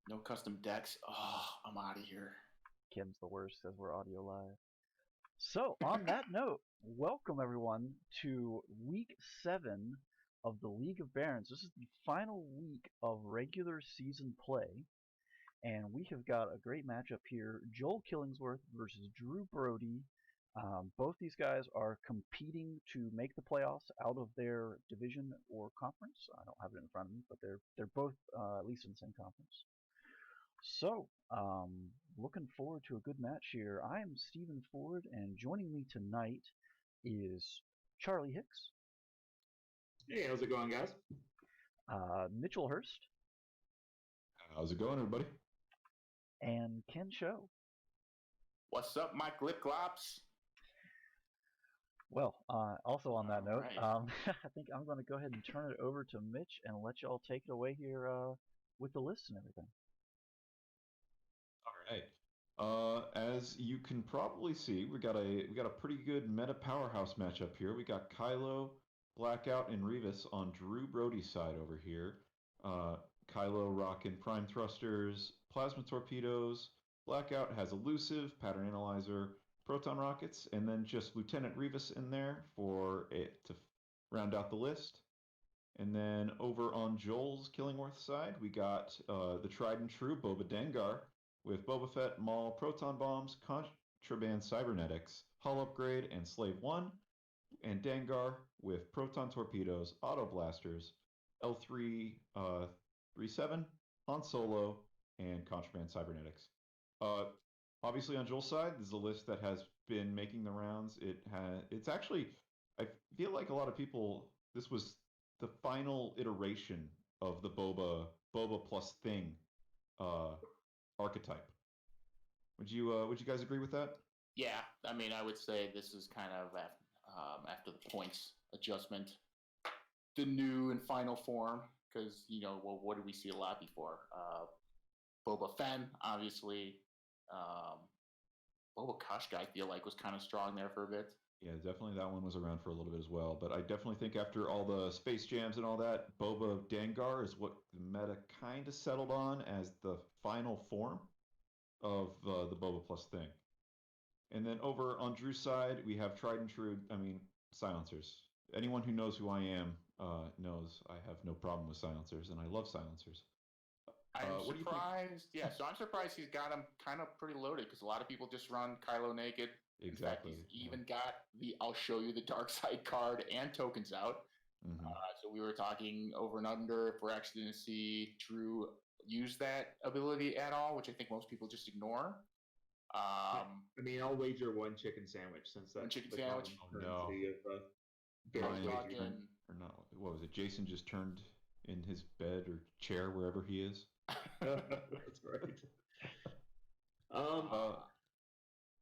No custom decks. Oh, I'm out of here. Kim's the worst, says we're audio live. So, on that note, welcome everyone to week 7 of the League of Barons. This is the final week of regular season play, and we have got a great matchup here. Joel Killingsworth versus Drew Brody. Both these guys are competing to make the playoffs out of their division or conference. I don't have it in front of me, but they're both at least in the same conference. So, looking forward to a good match here. I am Stephen Ford, and joining me tonight is Charlie Hicks, Hey, how's it going, guys? Mitchell Hurst, How's it going, everybody? and Ken Show. What's up, Mike Lipglops? Well, also on that note, Alright. I think I'm going to go ahead and turn it over to Mitch and let y'all take it away here with the list and everything. All right. As you can probably see, we got a pretty good meta powerhouse matchup here. We got Kylo, Blackout, and Revis on Drew Brody's side over here. Kylo rocking Prime Thrusters, Plasma Torpedoes. Blackout has Elusive, Pattern Analyzer, Proton Rockets, and then just Lieutenant Revis in there for it to round out the list. And then over on Joel's Killingworth side, we got the tried and true Boba Dengar with Boba Fett, Maul, Proton Bombs, Contraband Cybernetics, Hull Upgrade, and Slave 1. And Dengar with Proton Torpedoes, Auto Blasters, L3 37, Han Solo, and Contraband Cybernetics. Obviously, on Joel's side, this is a list that has been making the rounds. It's actually, I feel like a lot of people, this was the final iteration of the Boba plus Thing archetype. Would you guys agree with that? Yeah, I mean, I would say this is kind of after the points adjustment, the new and final form. Because what did we see a lot before? Boba Fett, obviously. Boba Kushka, I feel like, was kind of strong there for a bit. Yeah, definitely that one was around for a little bit as well. But I definitely think after all the Space Jams and all that, Boba Dengar is what the meta kind of settled on as the final form of the Boba plus Thing. And then over on Drew's side, we have tried and true, silencers. Anyone who knows who I am knows I have no problem with silencers, and I love silencers. I'm surprised. Yeah, so I'm surprised he's got him kind of pretty loaded because a lot of people just run Kylo naked. Exactly. In fact, he's even got the I'll show you the dark side card and tokens out. Mm-hmm. So we were talking over and under if we're actually going to see Drew use that ability at all, which I think most people just ignore. I mean, I'll wager one chicken sandwich since that's chicken sandwich. Currency of or not? What was it? Jason just turned in his bed or chair wherever he is. That's right.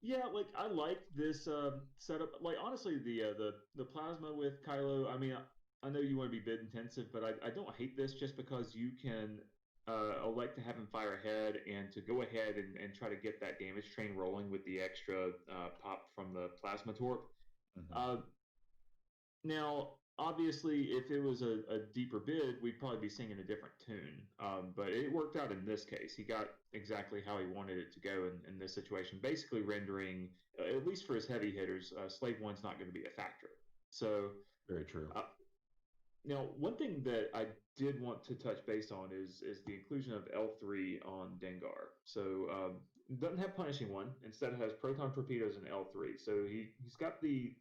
Yeah, like I like this setup. Like honestly, the plasma with Kylo. I mean, I know you want to be bid intensive, but I don't hate this just because you can elect to have him fire ahead and to go ahead and try to get that damage train rolling with the extra pop from the plasma torp. Mm-hmm. Now, obviously, if it was a deeper bid, we'd probably be singing a different tune. But it worked out in this case. He got exactly how he wanted it to go in this situation, basically rendering, at least for his heavy hitters, Slave 1's not going to be a factor. So very true. Now, one thing that I did want to touch base on is the inclusion of L3 on Dengar. So it doesn't have Punishing One. Instead, it has Proton Torpedoes and L3. So he's got the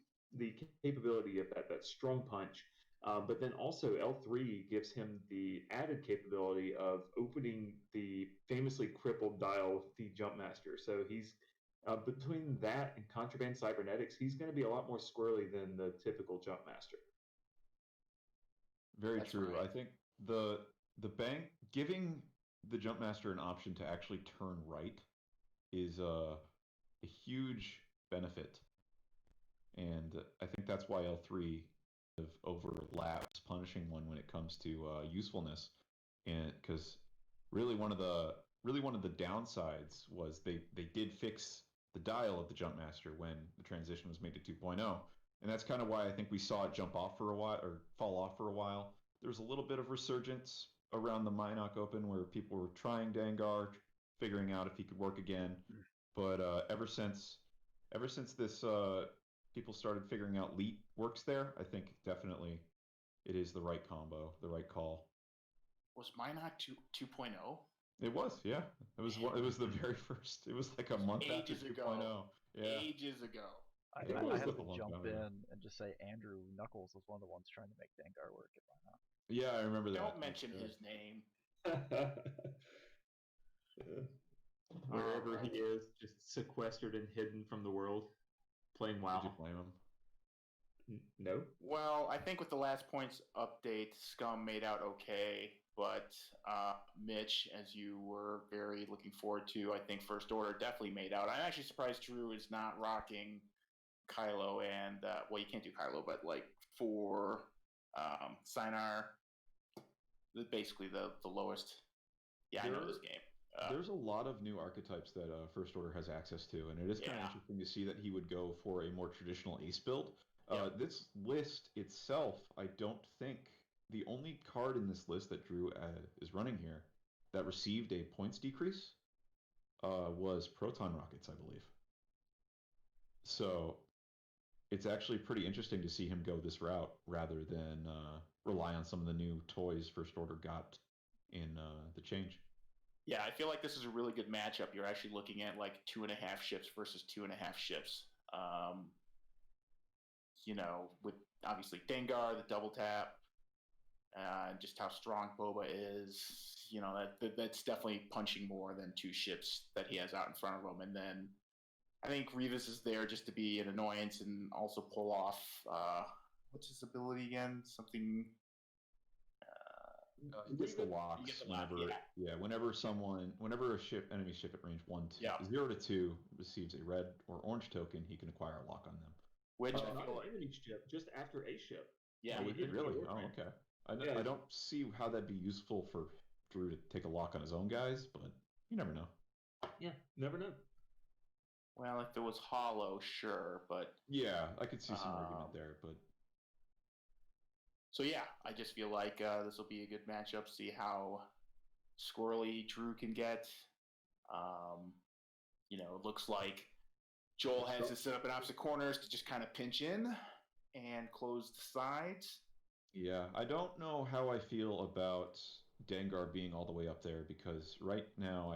capability of that strong punch, but then also L3 gives him the added capability of opening the famously crippled dial with the Jumpmaster. So he's between that and Contraband Cybernetics, he's going to be a lot more squirrely than the typical Jumpmaster. Very That's true. right. I think the bank giving the Jumpmaster an option to actually turn right is a huge benefit. And I think that's why L3 overlaps Punishing One when it comes to usefulness, and because really one of the downsides was they did fix the dial of the Jumpmaster when the transition was made to 2.0, and that's kind of why I think we saw it jump off for a while or fall off for a while. There was a little bit of resurgence around the Minot Open where people were trying Dengar, figuring out if he could work again. But ever since this people started figuring out Leet works there, I think definitely it is the right combo, the right call. Was Minot 2.0? It was, yeah. It was the very first. It was like a month after 2.0. Yeah. Ages ago. I have to jump in and just say Andrew Knuckles was one of the ones trying to make Dengar work at Minot. Yeah, I remember that. Don't mention his name. Wherever he is, just sequestered and hidden from the world, playing WoW. Did you blame him? No. Well, I think with the last points update, Scum made out okay, but Mitch, as you were very looking forward to, I think First Order definitely made out. I'm actually surprised Drew is not rocking Kylo and, well, you can't do Kylo, but like for Sinar, basically the lowest. Yeah, I know this game. There's a lot of new archetypes that First Order has access to, and it is kind of interesting to see that he would go for a more traditional ace build. This list itself, I don't think the only card in this list that Drew is running here that received a points decrease was Proton Rockets, I believe. So it's actually pretty interesting to see him go this route rather than rely on some of the new toys First Order got in the change. Yeah, I feel like this is a really good matchup. You're actually looking at like 2.5 ships versus 2.5 ships. With obviously Dengar, the double tap, just how strong Boba is. That's definitely punching more than 2 ships that he has out in front of him. And then I think Revis is there just to be an annoyance and also pull off, what's his ability again? Something... he gets the locks whenever a enemy ship at range 0 to 2 receives a red or orange token, he can acquire a lock on them. Which I not feel an enemy ship, just after a ship. Yeah, really? Oh, okay. I don't see how that'd be useful for Drew to take a lock on his own guys, but you never know. Yeah, never know. Well, if it was hollow, sure, but yeah, I could see some argument there, but. So yeah, I just feel like this will be a good matchup. See how squirrely Drew can get. It looks like Joel has to set up in opposite corners to just kind of pinch in and close the sides. Yeah, I don't know how I feel about Dengar being all the way up there because right now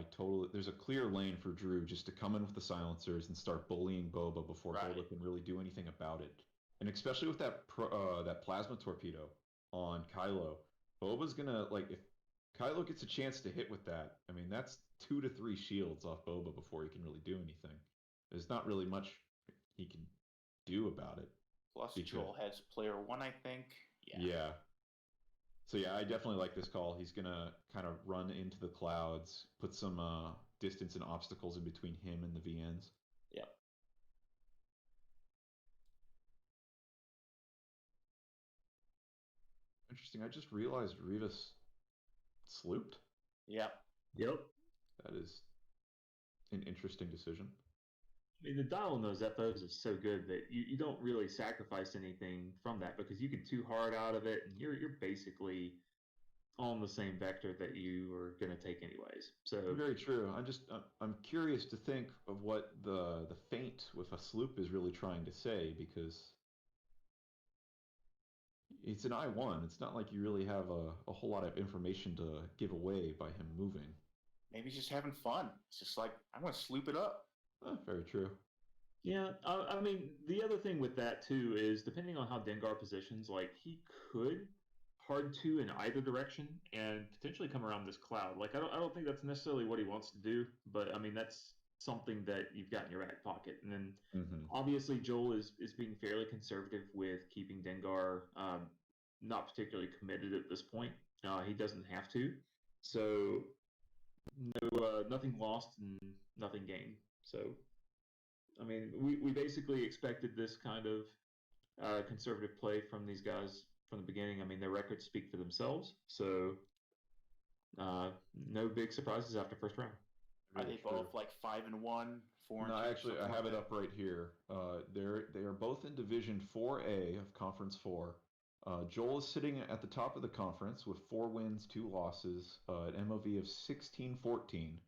there's a clear lane for Drew just to come in with the silencers and start bullying Boba before Boba can really do anything about it. And especially with that plasma torpedo on Kylo, Boba's gonna if Kylo gets a chance to hit with that, I mean that's 2 to 3 shields off Boba before he can really do anything. There's not really much he can do about it. Plus, Joel has player 1, I think. Yeah. So yeah, I definitely like this call. He's gonna kind of run into the clouds, put some distance and obstacles in between him and the VNs. Yep. Interesting. I just realized Revis slooped. Yep. That is an interesting decision. I mean, the dial on those FOs is so good that you don't really sacrifice anything from that because you get too hard out of it and you're basically on the same vector that you were going to take anyways. So very true. I'm curious to think of what the feint with a sloop is really trying to say because it's an I-1. It's not like you really have a whole lot of information to give away by him moving. Maybe he's just having fun. It's just like, I'm going to sloop it up. Very true. Yeah, I mean, the other thing with that, too, is depending on how Dengar positions, he could hard 2 in either direction and potentially come around this cloud. I don't think that's necessarily what he wants to do, but, I mean, that's something that you've got in your back pocket. And then, obviously, Joel is being fairly conservative with keeping Dengar not particularly committed at this point. He doesn't have to. So, nothing lost and nothing gained. So, I mean, we basically expected this kind of conservative play from these guys from the beginning. I mean, their records speak for themselves. So, no big surprises after first round. Are they both 5-1, 4-2? No, actually, I have it up right here. They are both in Division 4A of Conference 4. Joel is sitting at the top of the conference with 4 wins, 2 losses, an MOV of 16-14.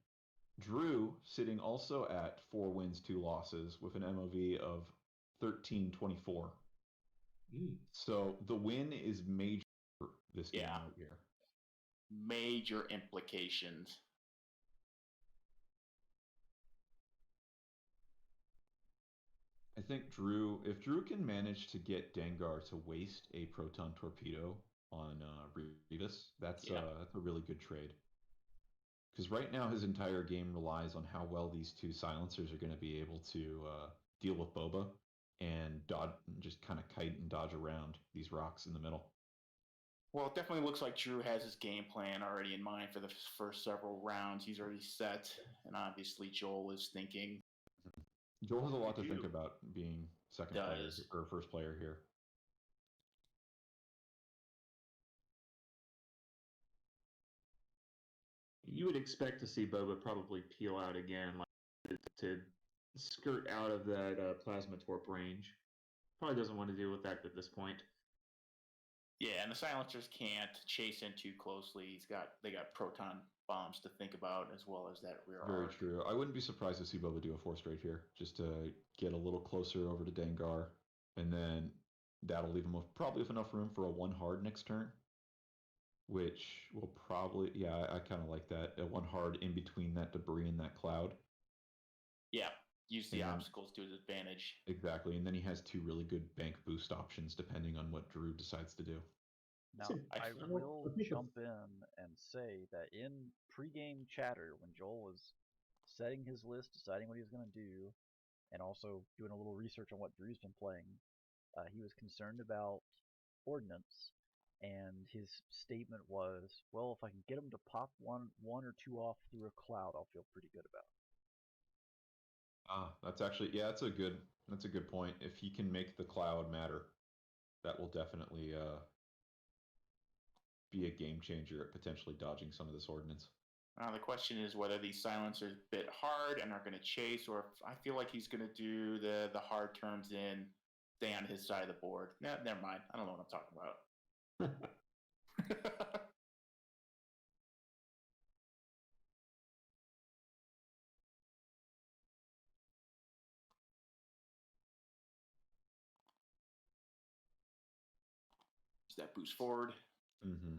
Drew sitting also at 4 wins, 2 losses with an MOV of 13-24. So the win is major this game right here. Major implications. I think if Drew can manage to get Dengar to waste a proton torpedo on Revis, that's a really good trade. Because right now his entire game relies on how well these 2 silencers are going to be able to deal with Boba and just kind of kite and dodge around these rocks in the middle. Well, it definitely looks like Drew has his game plan already in mind for the first several rounds. He's already set, and obviously Joel is thinking. Joel has a lot to think about being second player or first player here. You would expect to see Boba probably peel out again, like to skirt out of that plasma torp range. Probably doesn't want to deal with that at this point. Yeah, and the silencers can't chase in too closely. They got proton bombs to think about as well as that rear Very arc. true. I wouldn't be surprised to see Boba do a 4 straight here, just to get a little closer over to Dengar, and then that'll leave him probably with enough room for a 1 hard next turn, which will probably, I kind of like that. A 1 hard in between that debris and that cloud. Yeah, use the obstacles to his advantage. Exactly, and then he has 2 really good bank boost options depending on what Drew decides to do. Now, I will jump in and say that in pregame chatter, when Joel was setting his list, deciding what he was going to do, and also doing a little research on what Drew's been playing, he was concerned about ordnance, and his statement was, well, if I can get him to pop one or two off through a cloud, I'll feel pretty good about it. That's actually, that's a good point. If he can make the cloud matter, that will definitely be a game changer at potentially dodging some of this ordnance. The question is whether these silencers bit hard and are going to chase, or if I feel like he's going to do the hard turns in, stay on his side of the board. Never mind. I don't know what I'm talking about. That boost forward. Mm-hmm.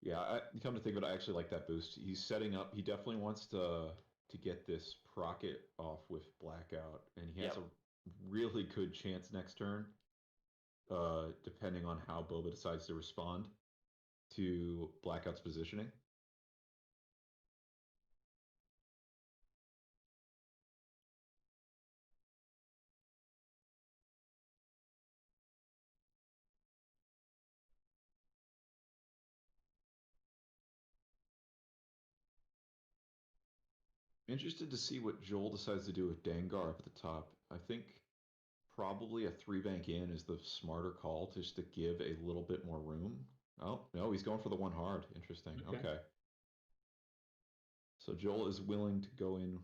Yeah, come to think of it, I actually like that boost. He's setting up. He definitely wants to get this Procket off with Blackout, and he has a really good chance next turn, depending on how Boba decides to respond to Blackout's positioning. Interested to see what Joel decides to do with Dengar up at the top. I think probably a 3 bank in is the smarter call, just to give a little bit more room. Oh, no, he's going for the 1 hard. Interesting. Okay. So Joel is willing to go in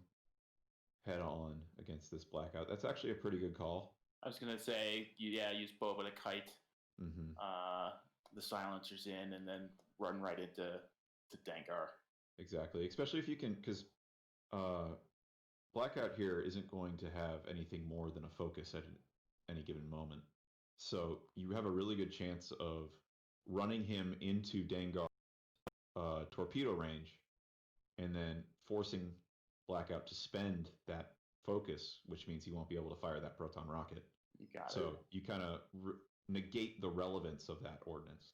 head on against this Blackout. That's actually a pretty good call. I was going to say, use Boba to kite the silencers in and then run right into Dengar. Exactly. Especially if you can, because Blackout here isn't going to have anything more than a focus at any given moment. So you have a really good chance of running him into Dengar torpedo range and then forcing Blackout to spend that focus, which means he won't be able to fire that proton rocket. You got it. So you kind of negate the relevance of that ordnance.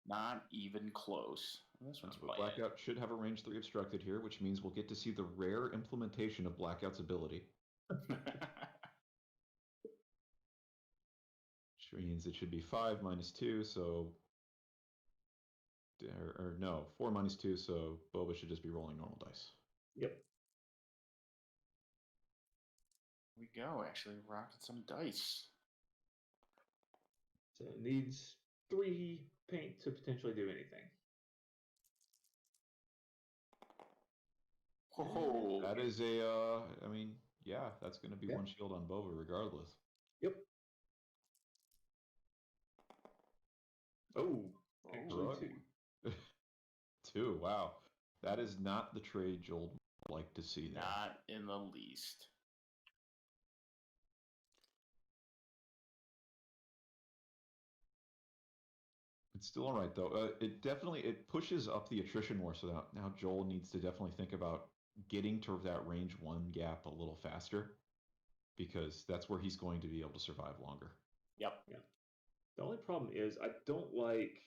Not even close. This one's Blackout should have a range 3 obstructed here, which means we'll get to see the rare implementation of Blackout's ability. Which means it should be 5 minus 2, so... Or no, 4 minus 2, so Boba should just be rolling normal dice. Yep. We go, actually, rocking some dice. So it needs 3 paint to potentially do anything. Oh, That is a, I mean, yeah, that's going to be Yeah. one shield on Bova regardless. Yep. Oh, actually Right. two. Two, wow. That is not the trade Joel would like to see there. not in the least. It's still all right though. It pushes up the attrition more, so that now Joel needs to definitely think about getting to that range 1 gap a little faster, because that's where he's going to be able to survive longer. Yep. The only problem is I don't like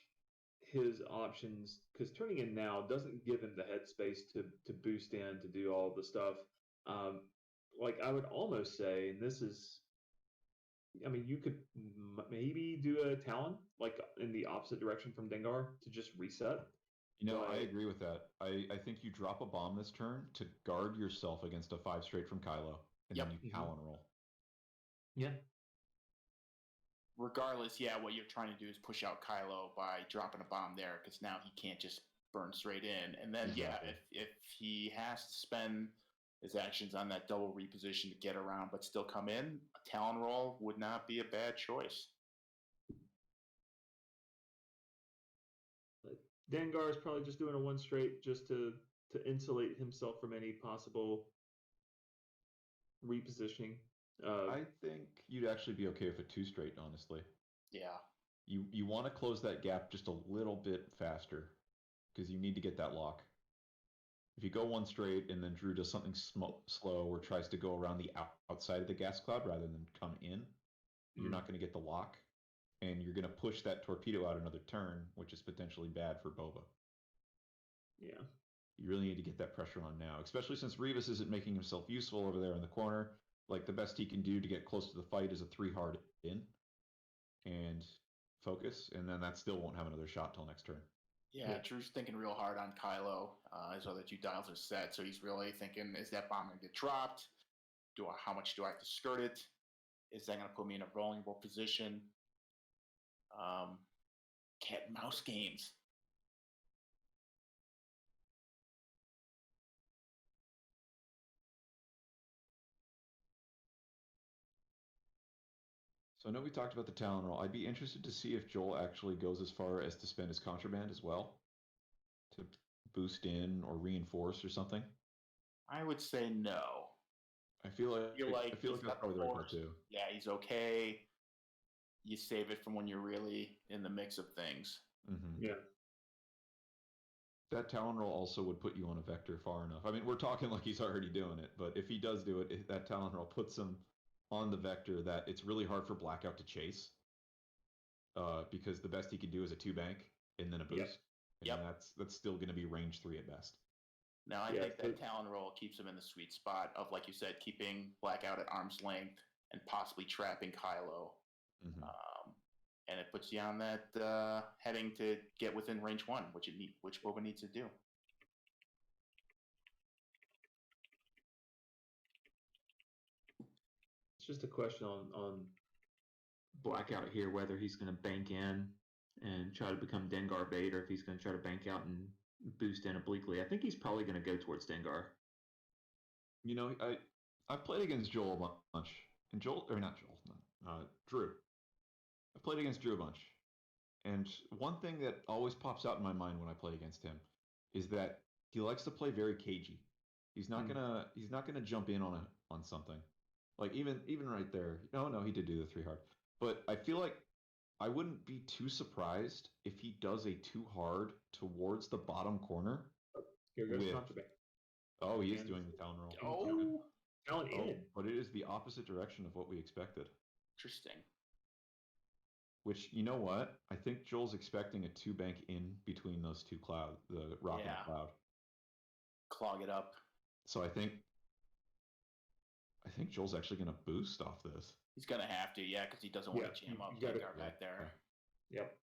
his options because turning in now doesn't give him the headspace to boost in to do all the stuff. Like I would almost say, and this is, I mean, you could maybe do a Talon like in the opposite direction from Dengar to just reset. You know, I But- agree with that. I think you drop a bomb this turn to guard yourself against a 5 straight from Kylo, and Yep. then you Talon roll. Yeah. Regardless, yeah, what you're trying to do is push out Kylo by dropping a bomb there, because now he can't just burn straight in. And then, yeah, Exactly. if he has to spend his actions on that double reposition to get around but still come in, a Talon roll would not be a bad choice. Dengar is probably just doing a 1 straight just to insulate himself from any possible repositioning. I think you'd actually be okay with a 2 straight, honestly. Yeah. You want to close that gap just a little bit faster, because you need to get that lock. If you go 1 straight and then Drew does something slow or tries to go around the outside of the gas cloud rather than come in, you're not going to get the lock, and you're going to push that torpedo out another turn, which is potentially bad for Boba. Yeah. You really need to get that pressure on now, especially since Revis isn't making himself useful over there in the corner. Like, the best he can do to get close to the fight is a 3 hard in and focus, and then that still won't have another shot till next turn. Yeah, Drew's thinking real hard on Kylo. His other 2 dials are set, so he's really thinking, is that bomb going to get dropped? How much do I have to skirt it? Is that going to put me in a vulnerable position? Cat and mouse games. So I know we talked about the Talon roll. I'd be interested to see if Joel actually goes as far as to spend his contraband as well, to boost in or reinforce or something. I would say no. I feel like He's that's got probably the right call force. too. Yeah, he's okay. You save it from when you're really in the mix of things. Mm-hmm. Yeah. That Talon roll also would put you on a vector far enough. I mean, we're talking like he's already doing it, but if he does do it, that Talon roll puts him on the vector that it's really hard for Blackout to chase. Because the best he can do is a 2 bank and then a boost. Yep. And that's still going to be range 3 at best. Now, I Yeah, think that Talon roll keeps him in the sweet spot of, like you said, keeping Blackout at arm's length and possibly trapping Kylo. Mm-hmm. And it puts you on that heading to get within range 1, which Boba needs to do. It's just a question on Blackout here, whether he's going to bank in and try to become Dengar bait, or if he's going to try to bank out and boost in obliquely. I think he's probably going to go towards Dengar. You know, I've played against Joel a bunch, and Drew. I've played against Drew a bunch, and one thing that always pops out in my mind when I play against him is that he likes to play very cagey. He's not gonna jump in on something, like even right there. No, he did do the 3 hard, but I feel like I wouldn't be too surprised if he does a 2 hard towards the bottom corner. Here goes With- Contraband. Oh, he is And- doing the Talon roll. Oh, Talon Oh, in. but it is the opposite direction of what we expected. interesting. Which, you know what? I think Joel's expecting a 2 bank in between those 2 clouds, the rock and Yeah. the cloud. Clog it up. So I think Joel's actually going to boost off this. He's going to have to, yeah, because he doesn't want Yeah, to jam you up gotta- Dengar back there. Yep.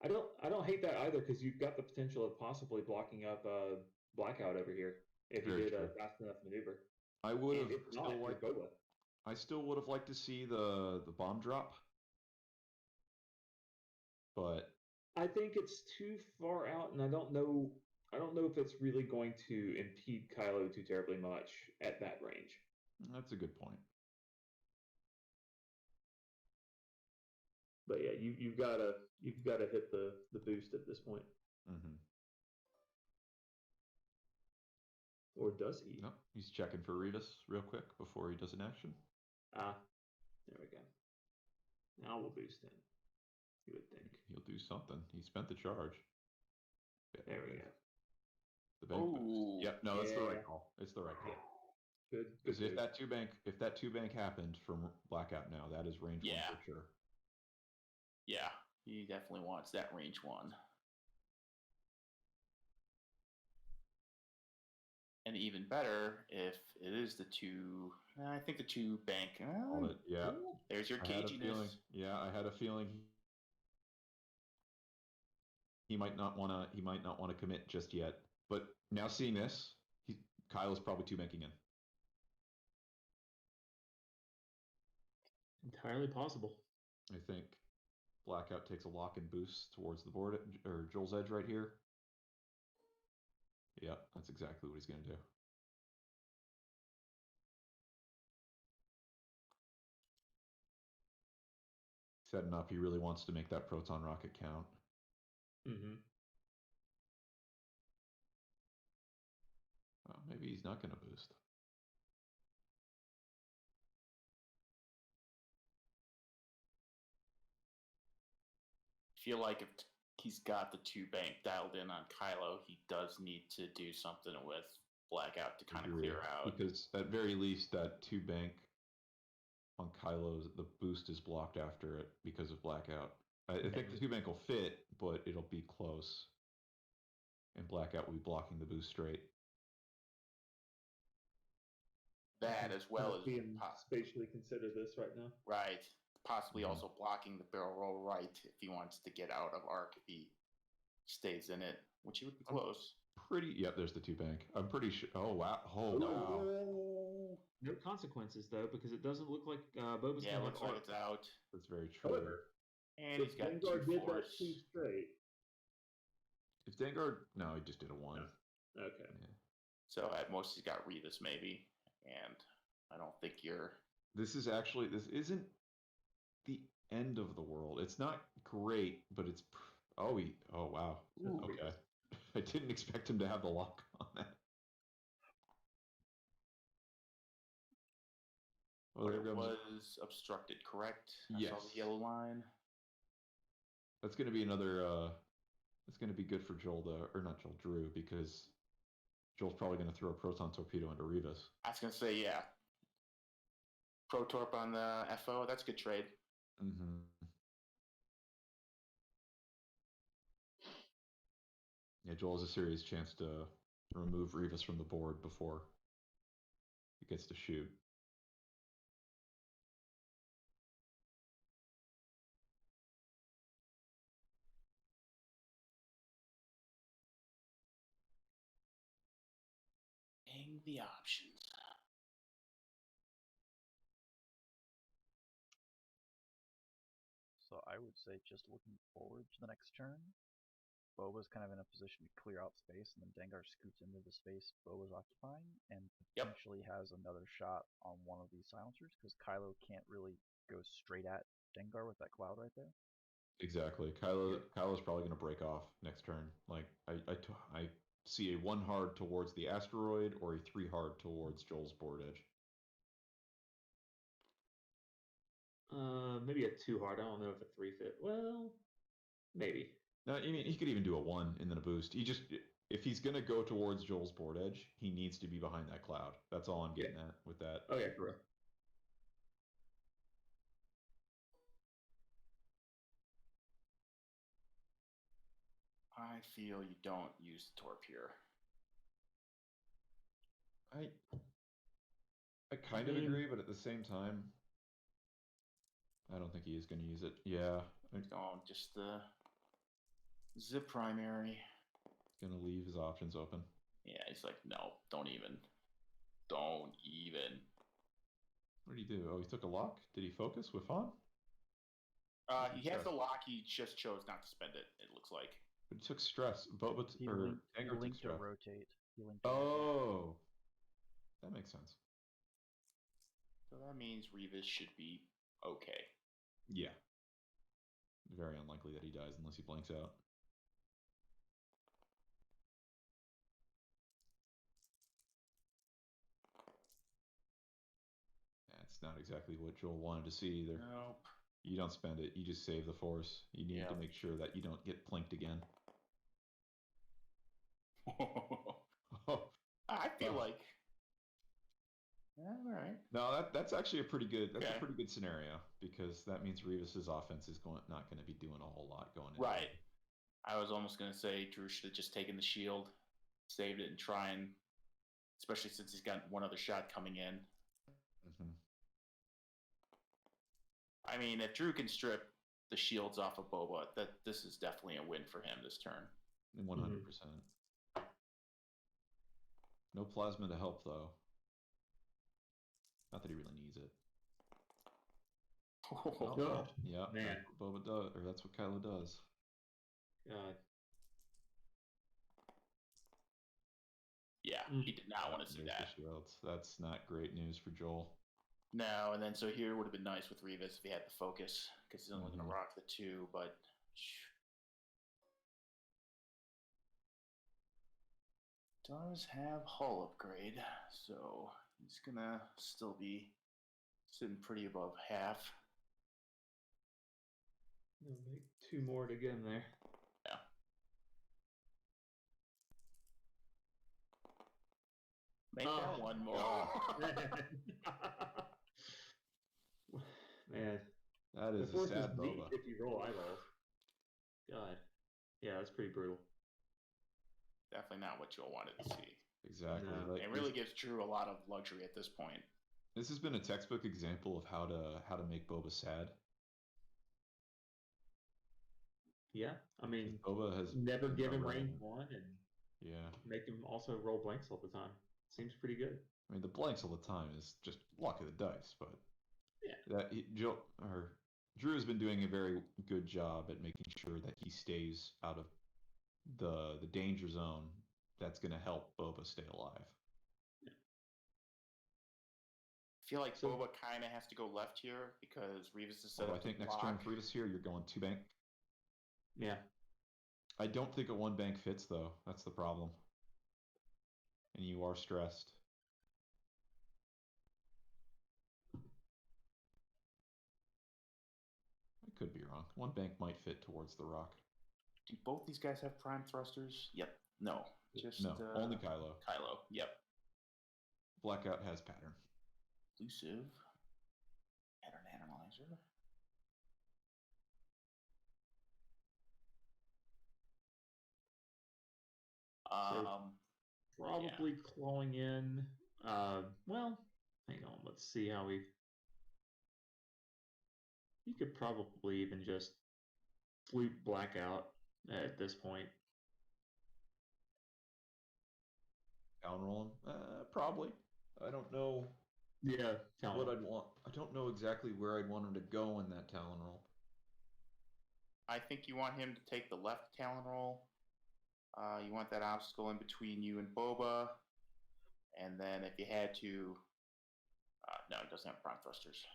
I don't hate that either because you've got the potential of possibly blocking up Blackout over here if you Very did a true. fast enough maneuver. I would And have if not, you're Boba. I still would have liked to see the bomb drop, but I think it's too far out, and I don't know. I don't know if it's really going to impede Kylo too terribly much at that range. That's a good point. But yeah, you've gotta hit the boost at this point. Mm-hmm. Or does he? No, he's checking for Revis real quick before he does an action. Ah, there we go. Now we'll boost him. You would think. He'll do something. He spent the charge. Yeah, There we go. The bank boost. Yep, no, that's the Yeah. right call. It's the right call. Good. Because if that two bank happened from Blackout now, that is range one for sure. Yeah, he definitely wants that range one. And even better if it is the two. I think the two bank. Yeah. There's your caginess. I had a feeling he might not want to commit just yet. But now seeing this, Kyle's probably two banking in. Entirely possible. I think Blackout takes a lock and boost towards the board or Joel's edge right here. Yeah, that's exactly what he's going to do. Setting up, he really wants to make that proton rocket count. Mm-hmm. Well, maybe he's not going to boost. I feel like if he's got the two bank dialed in on Kylo, he does need to do something with Blackout to kind of clear out. Because at very least, that two bank on Kylo's, the boost is blocked after it because of Blackout. I think the two bank will fit, but it'll be close. And Blackout will be blocking the boost straight. That as well as being spatially consider this right now. Right. Possibly also blocking the barrel roll right if he wants to get out of arc if he stays in it, which he would be close. Yep, there's the two bank. I'm pretty sure. Oh, wow. Oh, wow. No consequences, though, because it doesn't look like Boba's Yeah, going to looks have like arc. it's out. That's very true. However, And he's got Vanguard two did force. that two straight. If Vanguard... No, he just did a one. No. Okay. Yeah. So at most he's got Revis maybe, and I don't think you're... This isn't the end of the world. It's not great, but it's... Oh, wow. Ooh. Okay. I didn't expect him to have the lock on that. Well, it was obstructed, correct? Yes. I saw the yellow line. That's going to be another... It's going to be good for Joel, or not Joel, Drew, because Joel's probably going to throw a proton torpedo into Revis. I was going to say, yeah. Pro-torp on the FO, that's a good trade. Mm-hmm. Yeah, Joel has a serious chance to remove Revis from the board before he gets to shoot. Weighing the options. So I would say just looking forward to the next turn, Boba's kind of in a position to clear out space, and then Dengar scoots into the space Boba's occupying, and potentially has another shot on one of these silencers, because Kylo can't really go straight at Dengar with that cloud right there. Exactly. Kylo's probably going to break off next turn. Like, I see a 1 hard towards the asteroid or a 3 hard towards Joel's board edge. Maybe a 2 hard. I don't know if a 3 fit. Well, maybe. No, I mean, he could even do a 1 and then a boost. If he's going to go towards Joel's board edge, he needs to be behind that cloud. That's all I'm getting at with that. Oh, yeah, for real. I feel you don't use the torp here. I kind of agree, but at the same time, I don't think he is going to use it. Yeah. Going just the zip primary. Going to leave his options open. Yeah, he's like, no, don't even. Don't even. What did he do? Oh, he took a lock? Did he focus with on? He has the lock, he just chose not to spend it, it looks like. But it took stress. Boba He or linked, Dengar took to stress. rotate. He linked to rotate. Oh, that makes sense. So that means Revis should be okay. Yeah. Very unlikely that he dies unless he blanks out. That's not exactly what Joel wanted to see either. Nope. You don't spend it. You just save the force. You need to make sure that you don't get plinked again. I feel like. All right. No, that's actually a pretty good. That's a pretty good scenario because that means Revis's offense is not going to be doing a whole lot going in. Right. I was almost going to say Drew should have just taken the shield, saved it, and try and, especially since he's got one other shot coming in. Mm-hmm. I mean, if Drew can strip the shields off of Boba, this is definitely a win for him this turn. 100%. No plasma to help though. Not that he really needs it. Oh, yeah, man. that's what Boba does, or that's what Kylo does. God. Yeah, he did not want to see that. Shields. That's not great news for Joel. No, and then so here it would have been nice with Revis if he had the focus, because he's only going to rock the 2, but... does have hull upgrade, so he's going to still be sitting pretty above half. I'll make 2 more to get him there. Yeah. Make that 1 more. Man. That is a sad Boba. If you roll eyeballs. God. Yeah, that's pretty brutal. Definitely not what Joel wanted to see. Exactly. No. It really gives Drew a lot of luxury at this point. This has been a textbook example of how to make Boba sad. Yeah, I mean, Boba has never give him range 1 and yeah, make him also roll blanks all the time. Seems pretty good. I mean, the blanks all the time is just luck of the dice, but yeah, Drew has been doing a very good job at making sure that he stays out of the danger zone. That's going to help Boba stay alive. Yeah. I feel like Boba kind of has to go left here because Revis is set up. I think next turn Revis here, you're going 2 bank. Yeah. I don't think a 1 bank fits though. That's the problem. And you are stressed. I could be wrong. 1 bank might fit towards the rock. Do both these guys have prime thrusters? Yep. No. Just only Kylo. Kylo. Yep. Blackout has pattern. Elusive. Pattern analyzer. Probably clawing in. Well, hang on. Let's see how we. You could probably even just flute Blackout at this point. Down roll him? Probably. I don't know. Yeah, what I'd want. I don't know exactly where I'd want him to go in that Talon roll. I think you want him to take the left Talon roll. You want that obstacle in between you and Boba. And then if you had to... no, it doesn't have prime thrusters.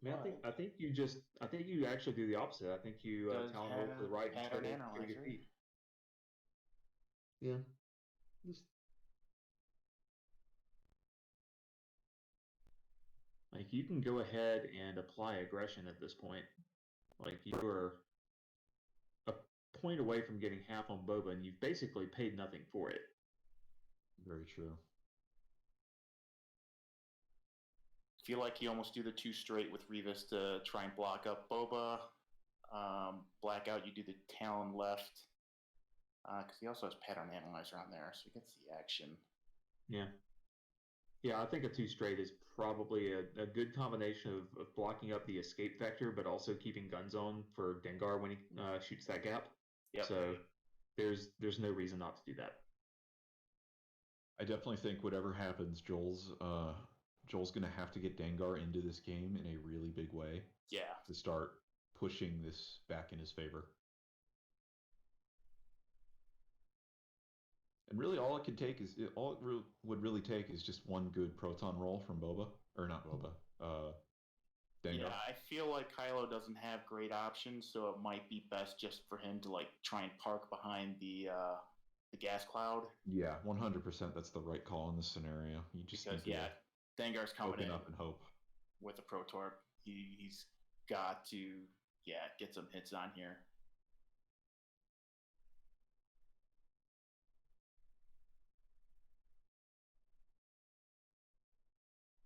I mean, I think you actually do the opposite. I think you Talon roll to the right and try to get your feet. Yeah. Like, you can go ahead and apply aggression at this point. Like, you are a point away from getting half on Boba, and you've basically paid nothing for it. Very true. Feel like you almost do the 2 straight with Revis to try and block up Boba. Blackout, you do the Talon left. Because he also has Pattern Analyzer on there, so he gets the action. Yeah. Yeah, I think a 2 straight is probably a good combination of blocking up the escape vector, but also keeping guns on for Dengar when he shoots that gap. Yep. So there's no reason not to do that. I definitely think whatever happens, Joel's going to have to get Dengar into this game in a really big way. Yeah. To start pushing this back in his favor. And really, all it could take is would really take is just one good proton roll from Boba, or not Boba, Dengar. Yeah, I feel like Kylo doesn't have great options, so it might be best just for him to like try and park behind the gas cloud. Yeah, 100%. That's the right call in this scenario. You just Because need to Dengar's coming open in up and hope. with a Protorp. He's got to get some hits on here.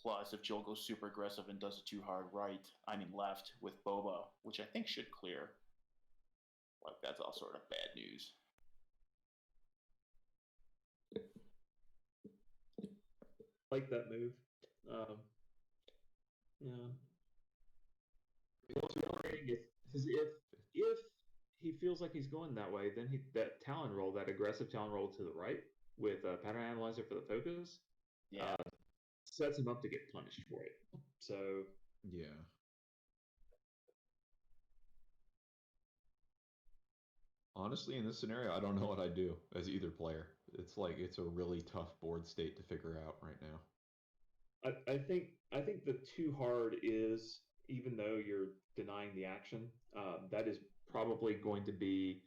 Plus, if Joel goes super aggressive and does it too hard left with Boba, which I think should clear, like that's all sort of bad news. Like that move. Yeah. What's worrying is if he feels like he's going that way, then that talon roll, that aggressive talon roll to the right with a pattern analyzer for the focus, sets him up to get punished for it. So yeah. Honestly, in this scenario, I don't know what I'd do as either player. It's a really tough board state to figure out right now. I think the too hard is, even though you're denying the action, that is probably going to be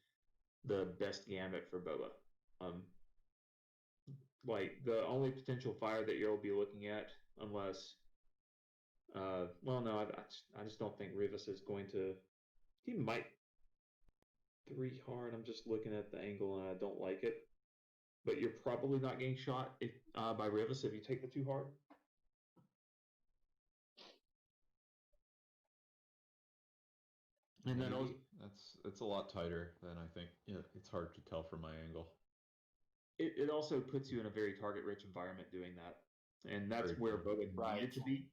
the best gambit for Boba. Like the only potential fire that you'll be looking at, unless, well, no, I just don't think Rivas is going to. He might 3 hard. I'm just looking at the angle and I don't like it. But you're probably not getting shot by Rivas if you take the 2 hard. And then also, it's a lot tighter than I think. Yeah, it's hard to tell from my angle. It also puts you in a very target-rich environment doing that, and that's Very where true. Boba needed to be.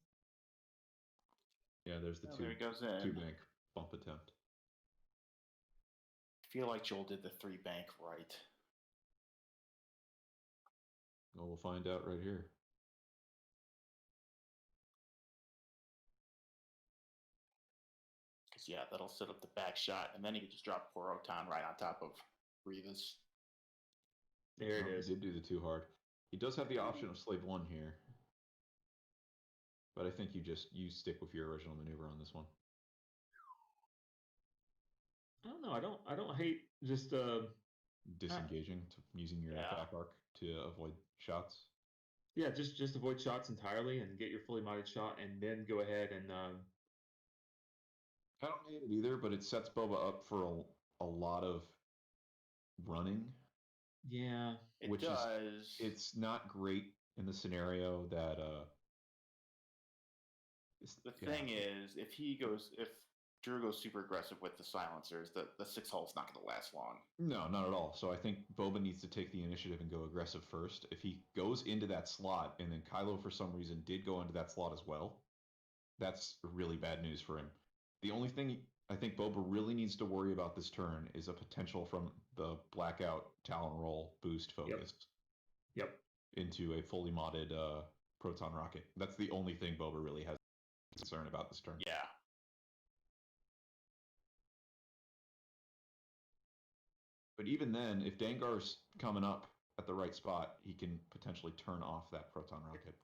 Yeah, there's the there he goes in. 2 bank bump attempt. I feel like Joel did the 3 bank right. Well, we'll find out right here. Because that'll set up the back shot, and then he can just drop Poroton right on top of Rivas. There it is. He did do the 2 hard. He does have the option of slave 1 here. But I think you stick with your original maneuver on this one. I don't know. I don't hate just disengaging, using your attack arc to avoid shots. Yeah, just avoid shots entirely and get your fully modded shot, and then go ahead and. I don't hate it either, but it sets Boba up for a lot of running. Yeah, it does. It's not great in the scenario that. The thing is, if Drew goes super aggressive with the silencers, the 6 hull is not going to last long. No, not at all. So I think Boba needs to take the initiative and go aggressive first. If he goes into that slot, and then Kylo for some reason did go into that slot as well, that's really bad news for him. The only thing I think Boba really needs to worry about this turn is a potential from the blackout Talon roll boost focus. Yep. Into a fully modded proton rocket. That's the only thing Boba really has concern about this turn. Yeah. But even then, if Dengar's coming up at the right spot, he can potentially turn off that proton rocket.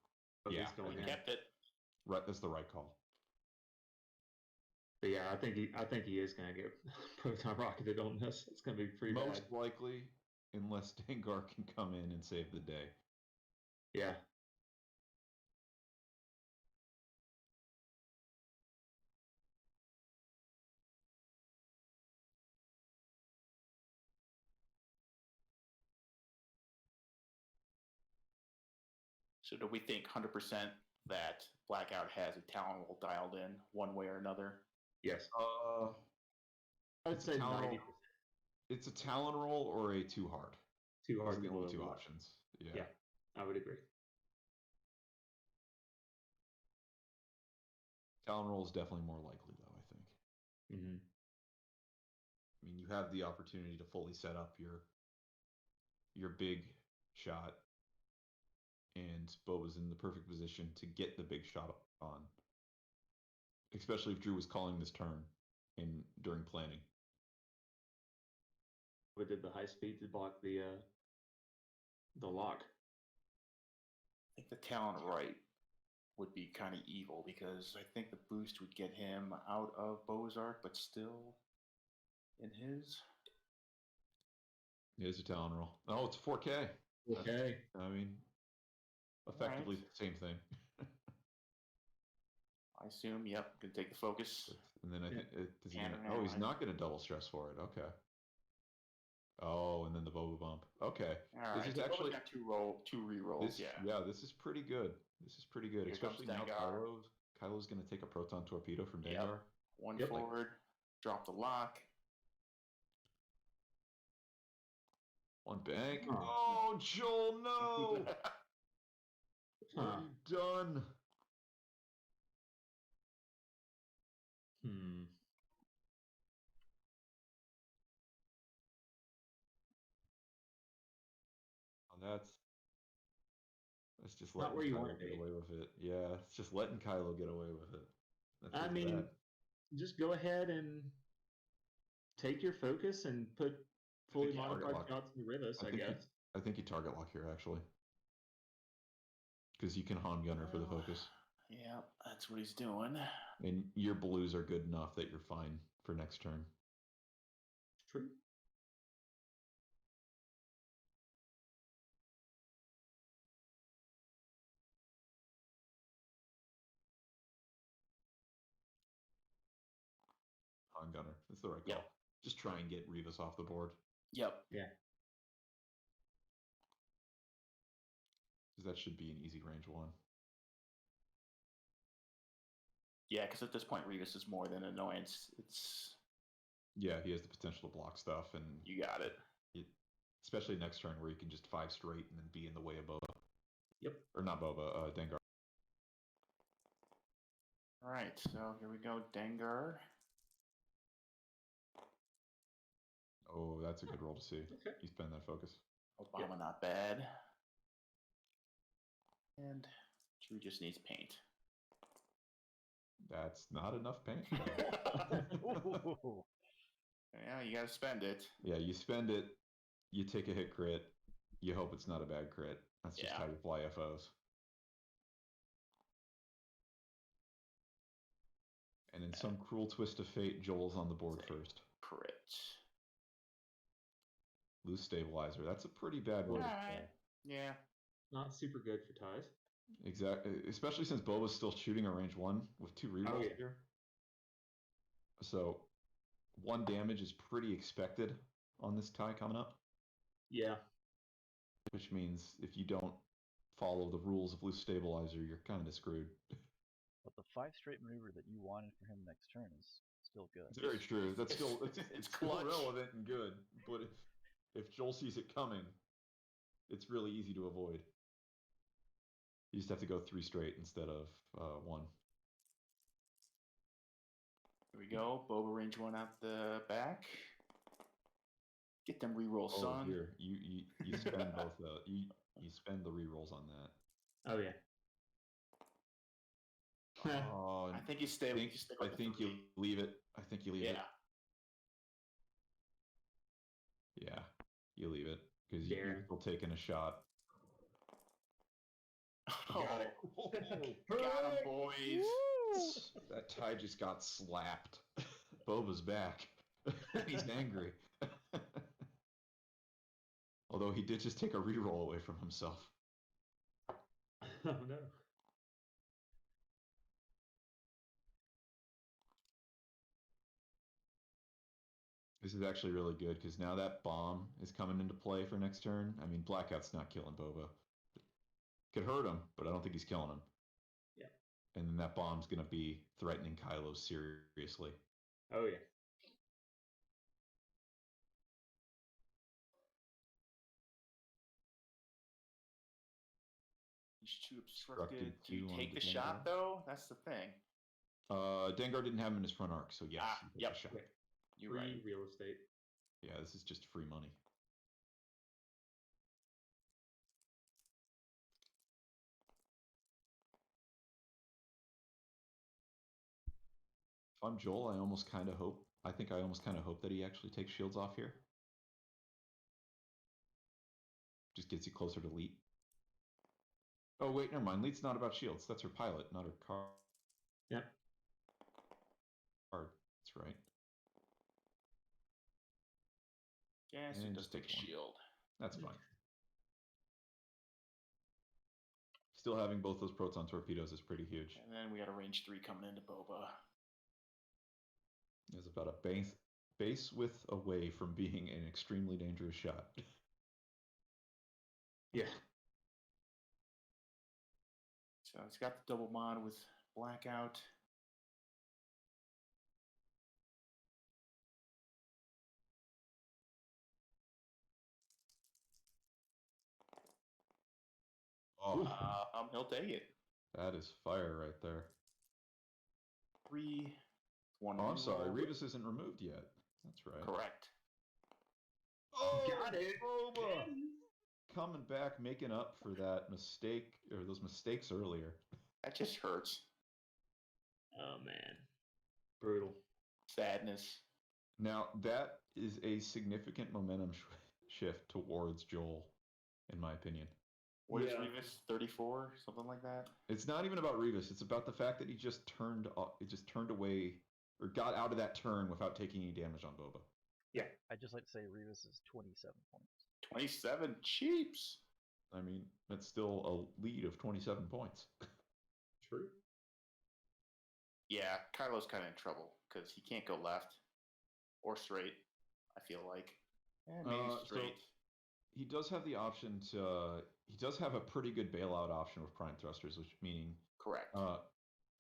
Yeah, he kept it. Right, that's the right call. But yeah, I think he is going to get proton rocketed on this. It's going to be pretty bad. Most likely, unless Dengar can come in and save the day. Yeah. So do we think 100% that Blackout has a Talon roll dialed in one way or another? Yes. I'd say 90%. It's a Talon roll or a 2 hard. 2 hard. Those are the only 2 options. Yeah, I would agree. Talon roll is definitely more likely, though, I think. Mm-hmm. I mean, you have the opportunity to fully set up your big shot, and Boba's in the perfect position to get the big shot on. Especially if Drew was calling this turn during planning. We did the high speed to block the the lock. I think the Talon right would be kind of evil because I think the boost would get him out of Bozark, but still in his. Here's a talon roll. Oh, it's 4K. Okay. I mean, effectively Right. the same thing. I assume, yep, can take the focus. And then I think does he Can't gonna, oh, he's now. not going to double stress for it. Okay. Oh, and then the Boba bump. Okay. All right, This is so actually got two re-rolls. this. Yeah. This is pretty good. This is pretty good, Here comes especially now Dengar. Kylo's going to take a proton torpedo from Yep. Dengar. One Yep. forward, drop the lock. One bank. Huh. Oh, Joel, no! What Huh. have you done? Hmm. Oh, that's just Not letting where you Kylo wanna get be. away with it. Yeah, it's just letting Kylo get away with it. That I feels mean, bad. just go ahead and take your focus and put fully you target modified lock. shots in the Rivas, I think guess. I think you target lock here actually, because you can Han Gunner for the focus, Yep, that's what he's doing. and your blues are good enough that you're fine for next turn. True. Han Gunner, that's the right Yep. call. Just try and get Rivas off the board, Yep. Yeah. because that should be an easy range one. Yeah, because at this point, Revis is more than annoyance. It's Yeah, he has the potential to block stuff, and you got it. especially next turn where you can just 5 straight and then be in the way of Boba. Yep. Or not Boba, Dengar. All right, so here we go, Dengar. Oh, that's a good roll to see. Okay. You spend that focus. Obama, not bad. And Drew just needs paint. That's not enough paint. Ooh. Yeah, you got to spend it. Yeah, you spend it, you take a hit crit, you hope it's not a bad crit. That's just Yeah. how you fly FOs. And in some cruel twist of fate, Joel's on the board first. Crit. Loose stabilizer. That's a pretty bad way to play. Alright. Yeah. Not super good for ties. Exactly. Especially since Boba's still shooting a range 1 with 2 rerolls yeah. here. So 1 damage is pretty expected on this tie coming up. Yeah. Which means if you don't follow the rules of loose stabilizer, you're kind of screwed. But the 5 straight maneuver that you wanted for him next turn is still good. It's very true. That's still it's still clutch. relevant and good. But if Joel sees it coming, it's really easy to avoid. You just have to go 3 straight instead of 1. Here we go. Boba range 1 out the back. Get them rerolls, Oh, son. here you spend both the you spend the rerolls on that. Oh yeah. Oh, I think you stay. I think you leave it. I think you leave it. Yeah, you leave it because you're still taking a shot. Oh, got him, boys. That tie just got slapped. Boba's back. He's angry. Although he did just take a reroll away from himself. Oh no. This is actually really good because now that bomb is coming into play for next turn. I mean, Blackout's not killing Boba. Could hurt him, but I don't think he's killing him. Yeah. And then that bomb's going to be threatening Kylo seriously. Oh yeah. He's too obstructed to Q on take the Dengar. shot, though. That's the thing. Dengar didn't have him in his front arc, so yes, he took yep. the shot. You're Free right. real estate. Yeah, this is just free money. If I'm Joel, I think I almost kind of hope that he actually takes shields off here. Just gets you closer to Leet. Oh, wait, never mind. Leet's not about shields. That's her pilot, not her car. Yeah. Card. That's right. Yes, And it does just take takes one. shield. That's fine. Still having both those proton torpedoes is pretty huge. And then we got a range 3 coming into Boba. It's about a base width away from being an extremely dangerous shot. Yeah. So it's got the double mod with Blackout. Oh, He'll take it. that is fire right there. 3, 1. Oh, I'm sorry. reroll. Revis isn't removed yet. That's right. Correct. Oh, Got it. Boba! Coming back, making up for that mistake, or those mistakes earlier. That just hurts. Oh man, brutal. Sadness. Now, that is a significant momentum shift towards Joel, in my opinion. What is Yeah. Revis? 34? Something like that? It's not even about Revis. It's about the fact that he just turned away, or got out of that turn without taking any damage on Boba. I'd just like to say Revis is 27 points. 27 cheaps. I mean, that's still a lead of 27 points. True. Yeah, Kylo's kind of in trouble because he can't go left or straight, I feel like. Yeah, maybe So- straight. He does have the option to. He does have a pretty good bailout option with prime thrusters, which meaning Correct.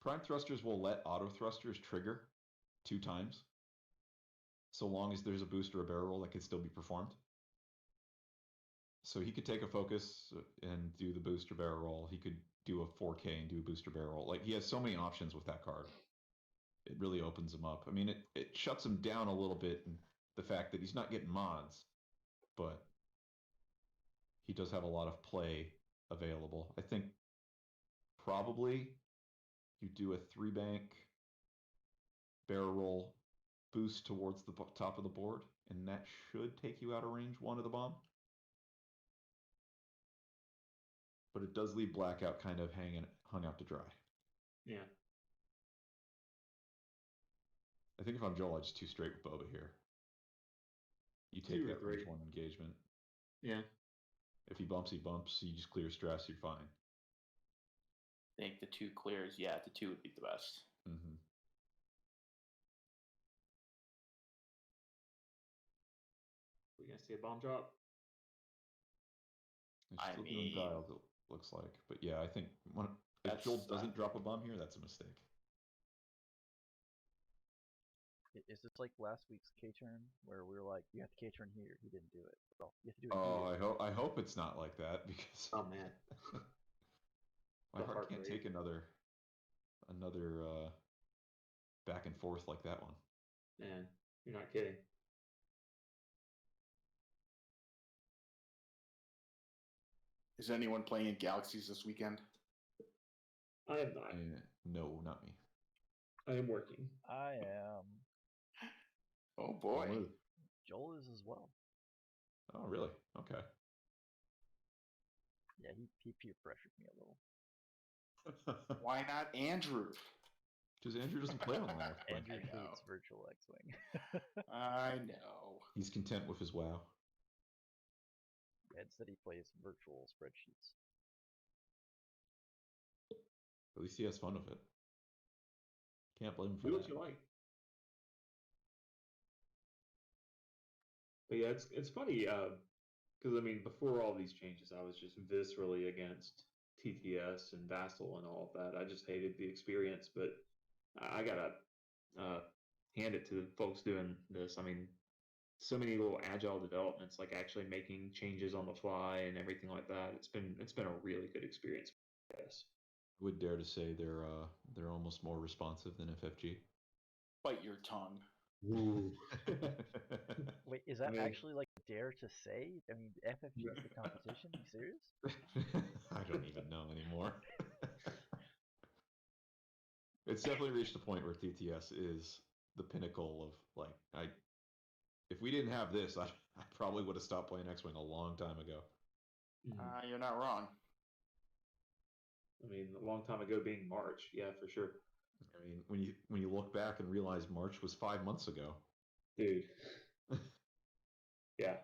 prime thrusters will let auto thrusters trigger 2 times, so long as there's a boost or a barrel roll that can still be performed. So he could take a focus and do the booster barrel roll. He could do a 4K and do a booster barrel roll. Like, he has so many options with that card. It really opens him up. I mean, it shuts him down a little bit in the fact that he's not getting mods, but he does have a lot of play available. I think probably you do a 3-bank barrel roll boost towards the top of the board, and that should take you out of range 1 of the bomb. But it does leave Blackout kind of hung out to dry. Yeah. I think if I'm Joel, I just 2 straight with Boba here. You take 2 or that 3. range 1 engagement. Yeah. If he bumps, he bumps. You just clear stress, you're fine. I think the 2 clears. Yeah, the 2 would be the best. Mm-hmm. We're gonna see a bomb drop. It's I still doing mean- dials, it looks like. But yeah, I think if That's Joel doesn't not- drop a bomb here, that's a mistake. Is this like last week's K-turn where we were like, you have to K-turn here? He didn't do it. Well, you have to do it Oh, here. I hope it's not like that, because Oh man. my the heart heart can't rate. take another back and forth like that one. Man, you're not kidding. Is anyone playing in Galaxies this weekend? I am not. No, not me. I am working. I am. Oh boy. Joel is as well. Oh, really? Okay. Yeah, he peer pressured me a little. Why not Andrew? Because Andrew doesn't play online. Andrew I know. hates virtual X-Wing. I know. He's content with his WoW. Ed said he plays virtual spreadsheets. At least he has fun with it. Can't blame him for Do that. what you like. But yeah, it's funny because I mean, before all these changes, I was just viscerally against TTS and Vassal and all of that. I just hated the experience. But I gotta hand it to the folks doing this. I mean, so many little agile developments, like actually making changes on the fly and everything like that. It's been a really good experience. Yes. I would dare to say they're almost more responsive than FFG. Bite your tongue. Ooh. Wait, is that mean- actually like a dare to say? I mean, FFG is the competition? You serious? I don't even know anymore. It's definitely reached a point where TTS is the pinnacle of if we didn't have this, I probably would have stopped playing X-Wing a long time ago. You're not wrong. I mean, a long time ago being March, yeah, for sure. I mean, when you look back and realize March was 5 months ago, Dude. Yeah.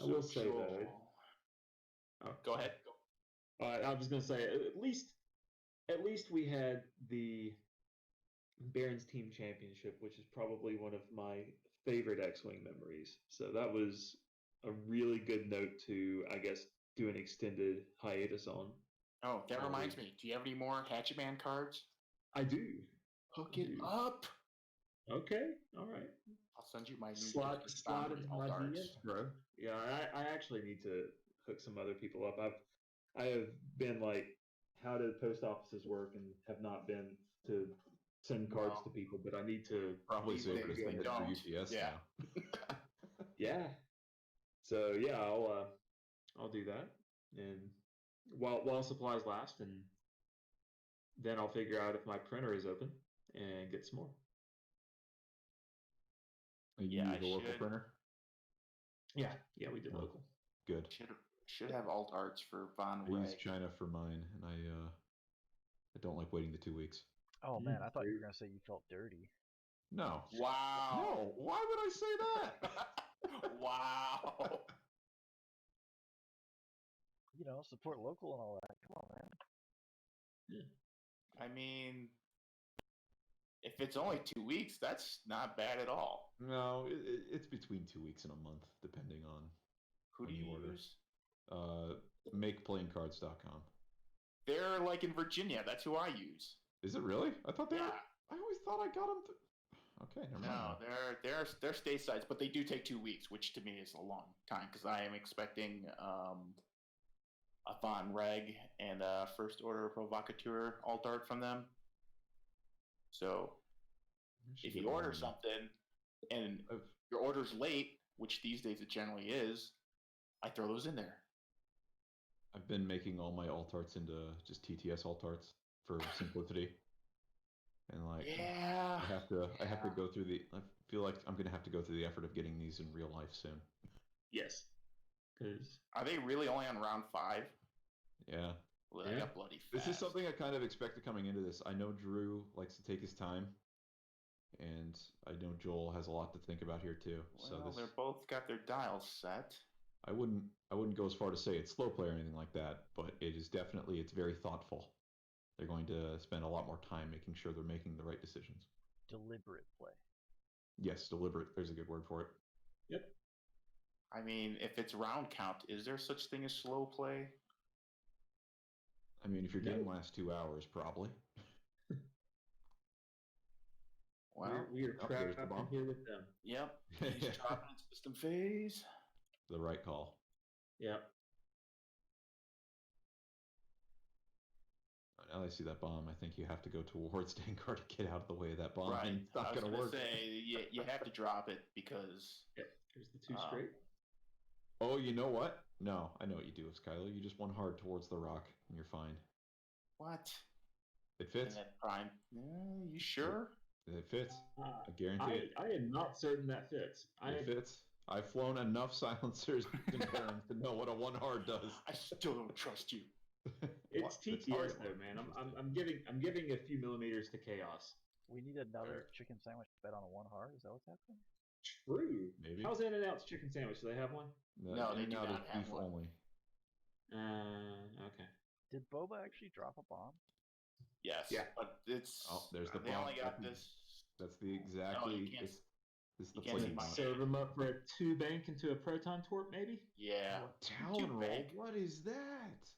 I will say though. Go ahead. I was going to say at least we had the Barons Team Championship, which is probably one of my favorite X-Wing memories. So that was a really good note to, I guess, do an extended hiatus on. Oh, that reminds me. Do you have any more Hatchet Man cards? I do. Hook it up. Okay, all right. I'll send you my new slot into my DMs, bro. Yeah, I actually need to hook some other people up. I have been like, how do post offices work, and have not been to send cards to people, but I need to probably safer to send it through UPS now. Yeah. So yeah, I'll do that, and while supplies last, and then I'll figure out if my printer is open and get some more. You use a local printer? Yeah, we did local. Good. Should have alt arts for Von I Ray. use China for mine, and I don't like waiting the 2 weeks. Oh man, I thought you were gonna say you felt dirty. No. Wow. No. Why would I say that? Wow. You know, support local and all that. Come on, man. Yeah. I mean, if it's only 2 weeks, that's not bad at all. No, it's between 2 weeks and a month, depending on who do you use. MakePlayingCards.com. They're like in Virginia. That's who I use. Is it really? I thought they were. I always thought I got them. Okay, never mind. No, they're stateside, but they do take 2 weeks, which to me is a long time because I am expecting a Von Reg and a First Order Provocateur alt art from them. So if you order something and your order's late, which these days it generally is, I throw those in there. I've been making all my alt arts into just TTS alt arts for simplicity. And like, I have to go through I feel like I'm going to have to go through the effort of getting these in real life soon. Yes. Are they really only on round 5? Yeah. Well, they got bloody fast. This is something I kind of expected coming into this. I know Drew likes to take his time, and I know Joel has a lot to think about here too. Well, they're both got their dials set. I wouldn't go as far to say it's slow play or anything like that, but it's very thoughtful. They're going to spend a lot more time making sure they're making the right decisions. Deliberate play. Yes, deliberate. There's a good word for it. Yep. I mean, if it's round count, is there such thing as slow play? I mean, if your game lasts 2 hours, probably. Well, we are trapped up here with them. Yep. He's dropping in system phase. The right call. Yep. Now I see that bomb. I think you have to go towards Dengar to get out of the way of that bomb. Right. It's not going to work. You have to drop it because... Yep. Here's the 2 straight. Oh, you know what? No, I know what you do, Skylar. You just one hard towards the rock, and you're fine. What? It fits. And then prime. You sure? It fits. I guarantee it. I am not certain that fits. It fits. I've flown enough silencers in Barons to know what a one hard does. I still don't trust you. It's TTS though, man. I'm giving a few millimeters to chaos. We need another chicken sandwich bet on a one hard. Is that what's happening? True. Maybe. How's In-N-Out's chicken sandwich? Do they have one? No, they do not have beef one. only. Okay. Did Boba actually drop a bomb? Yes. Yeah. But it's. Oh, there's the They bomb. only got this. That's the exactly. No, this is the you can't play. Serve them up for a 2 bank into a proton torp, maybe? Yeah. Talon roll. What is that?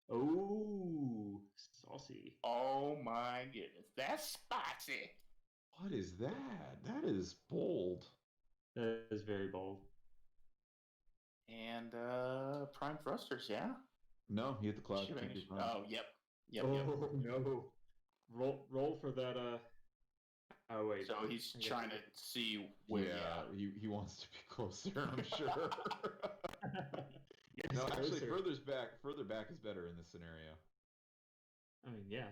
Oh, saucy. Oh my goodness. That's spicy. What is that? That is bold. That is very bold. And prime thrusters, yeah? No, he hit the cloud. Oh, yep. Yep. No. Roll for that. Oh wait. So he's trying to see where. Yeah, he wants to be closer. I'm sure. Yes, no, actually, closer. further back is better in this scenario. I mean, yeah.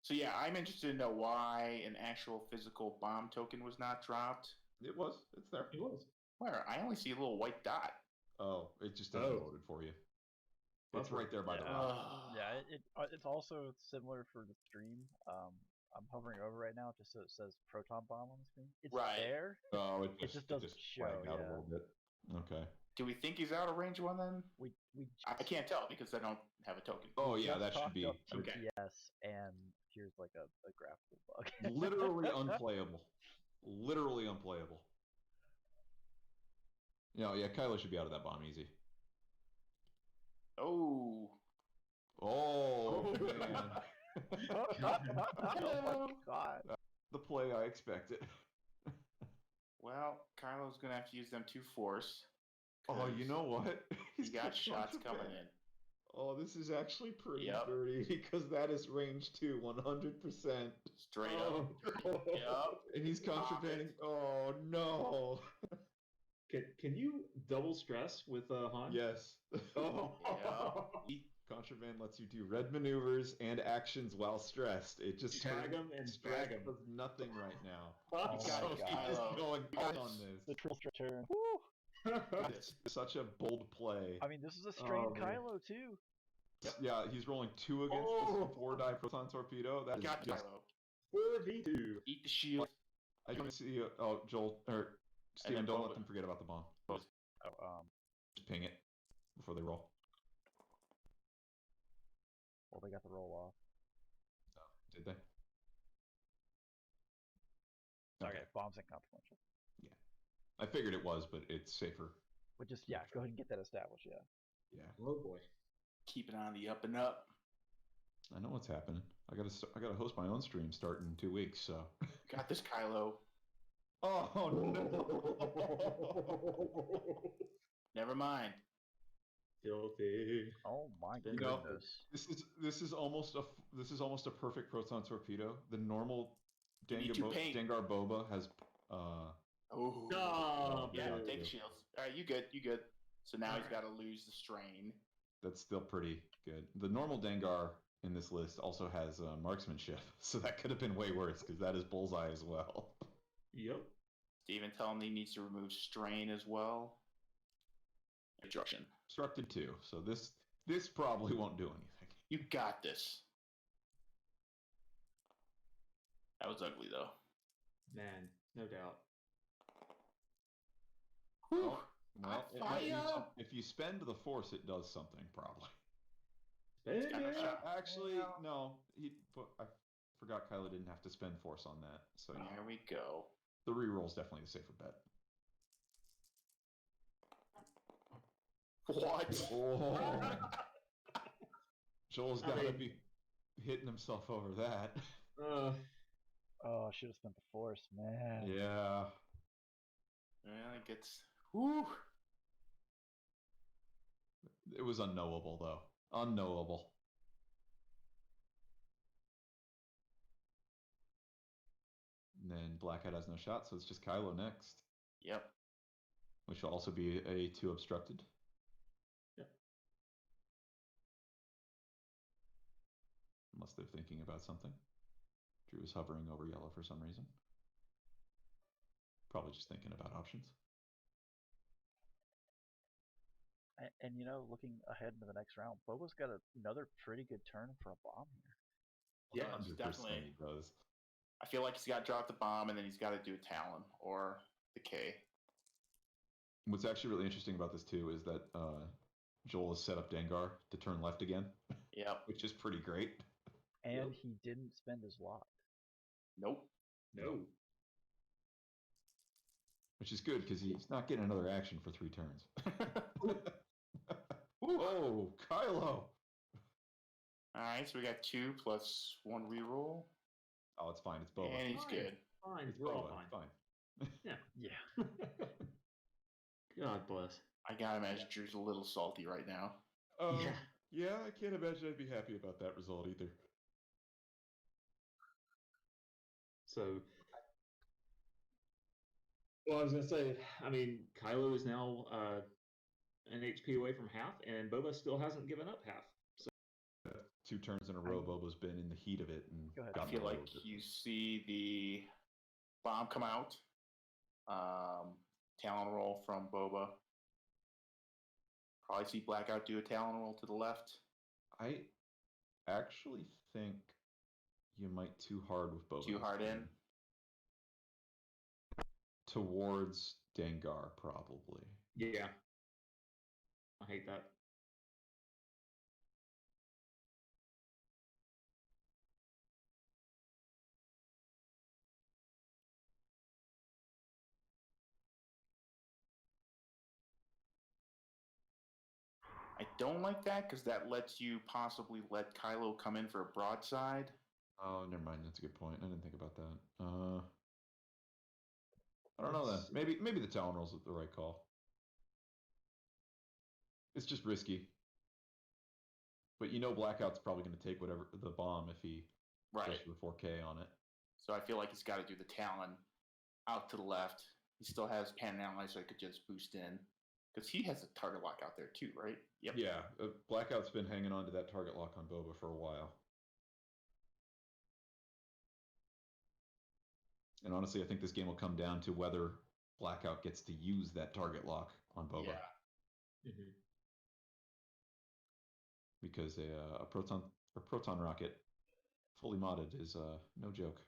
So yeah, I'm interested to know why an actual physical bomb token was not dropped. It was. It's there. It was. Where? I only see a little white dot. Oh, it just doesn't load it for you. It's right there by the rock. Yeah, it's also similar for the stream. I'm hovering over right now just so it says proton bomb on the screen. It's there. Oh, it just doesn't show. flagged out a little bit. Okay. Do we think he's out of range one then? We I can't tell because I don't have a token. Oh yeah, just that should talked be up okay. TPS, and here's like a graphical bug. literally unplayable. Literally unplayable. Yeah, Kylo should be out of that bomb easy. Oh. Oh man. Oh my god. The play I expected. Well, Kylo's gonna have to use them 2 force. Oh, you know what? He's got shots coming in. Oh, this is actually pretty Yep. dirty because that is range 2, 100%. Straight up. Yep. And he's contrabanding. Oh no. Can you double stress with Han? Yes. Oh. Yeah. Contraband lets you do red maneuvers and actions while stressed. It just Tag him and stress drag him. does nothing right now. Oh He's my got god. He's Kylo. going out on The this. triple turn. Woo! It's such a bold play. I mean, this is a strained man. Kylo too. Yeah, he's rolling 2 against this 4-die proton torpedo. That is Got just. Kylo. 4v2. Eat the shield. I don't see. Joel or Steven, then don't Boba. let them forget about the bomb. Oh, Just ping it before they roll. well, they got the roll off. Did they? Okay, bombs inconsequential. I figured it was, but it's safer. But just go ahead and get that established. Yeah. Yeah. Oh boy. Keep it on the up and up. I know what's happening. I gotta host my own stream starting in 2 weeks. So. Got this, Kylo. Oh no! Never mind. Filthy. Oh my You goodness. know, This is almost a perfect proton torpedo. The normal need to paint. Dengar Boba has Oh. No, Yeah, dude. take the shields. All right, you good. So now he's got to lose the strain. That's still pretty good. The normal Dengar in this list also has marksmanship, so that could have been way worse because that is bullseye as well. Yep. Steven telling me he needs to remove strain as well. Instruction. Instructed 2, so this probably won't do anything. You got this. That was ugly though. Man, no doubt. Whew. Well, Fire! if you spend the force, it does something probably. Baby. Kind of shot. Actually, no. I forgot Kylo didn't have to spend force on that. So yeah, There we go. the reroll is definitely the safer bet. What? Oh. Joel's I got to mean- be hitting himself over that. Uh, Oh, I should have spent the force, man. Yeah. Well, it gets. Whew. It was unknowable, though. Unknowable. And then Blackhead has no shot, so it's just Kylo next, Yep. which will also be a 2 obstructed. Yep. Unless they're thinking about something. Drew is hovering over yellow for some reason. Probably just thinking about options. And looking ahead into the next round, Boba's got another pretty good turn for a bomb here. Yeah, 100% definitely. he does. I feel like he's got to drop the bomb and then he's got to do a Talon or the K. What's actually really interesting about this too is that Joel has set up Dengar to turn left again, Yep. which is pretty great. And he didn't spend his lock. Nope. no. Which is good because he's not getting another action for 3 turns. Oh, Kylo! Alright, so we got 2 plus 1 reroll. Oh, it's fine. It's Boba. And he's Fine. good. Fine. It's We're Boba. all It's fine. fine. Yeah. God bless. I gotta imagine Drew's a little salty right now. Yeah, I can't imagine I'd be happy about that result either. So, well, I was gonna say, I mean, Kylo is now an HP away from half, and Boba still hasn't given up half. 2 turns in a row, Boba's been in the heat of it and Go ahead. I gotten feel away like with it. you see the bomb come out, talon roll from Boba. Probably see Blackout do a talon roll to the left. I actually think you might too hard with Boba. Too hard in. Towards Dengar, probably. Yeah. I hate that. I don't like that because that lets you possibly let Kylo come in for a broadside. Oh, never mind. That's a good point. I didn't think about that. I don't know then. Maybe the Talon roll's the right call. It's just risky. But you know Blackout's probably going to take whatever the bomb if he goes for the 4K on it. So I feel like he's got to do the Talon out to the left. He still has Pan Analyzer, so he could just boost in. Because he has a target lock out there too, right? Yep. Yeah, Blackout's been hanging on to that target lock on Boba for a while. And honestly, I think this game will come down to whether Blackout gets to use that target lock on Boba. Yeah. Mm-hmm. Because a proton rocket fully modded is no joke.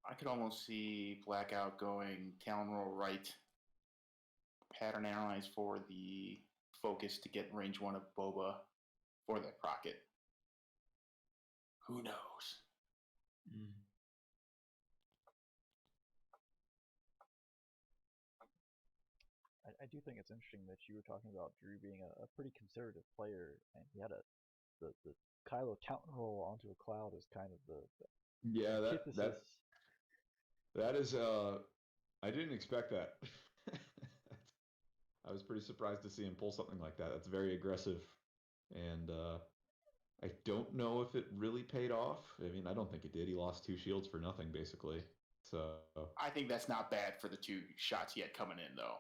I could almost see Blackout going Talon roll right, pattern analyze for the focus to get range 1 of Boba for that rocket. Who knows? Mm. I do think it's interesting that you were talking about Drew being a pretty conservative player, and he had the Kylo talent roll onto a cloud is kind of the that is I didn't expect that. I was pretty surprised to see him pull something like that. That's very aggressive, and I don't know if it really paid off. I mean, I don't think it did. He lost 2 shields for nothing, basically. So I think that's not bad for the 2 shots he had coming in, though.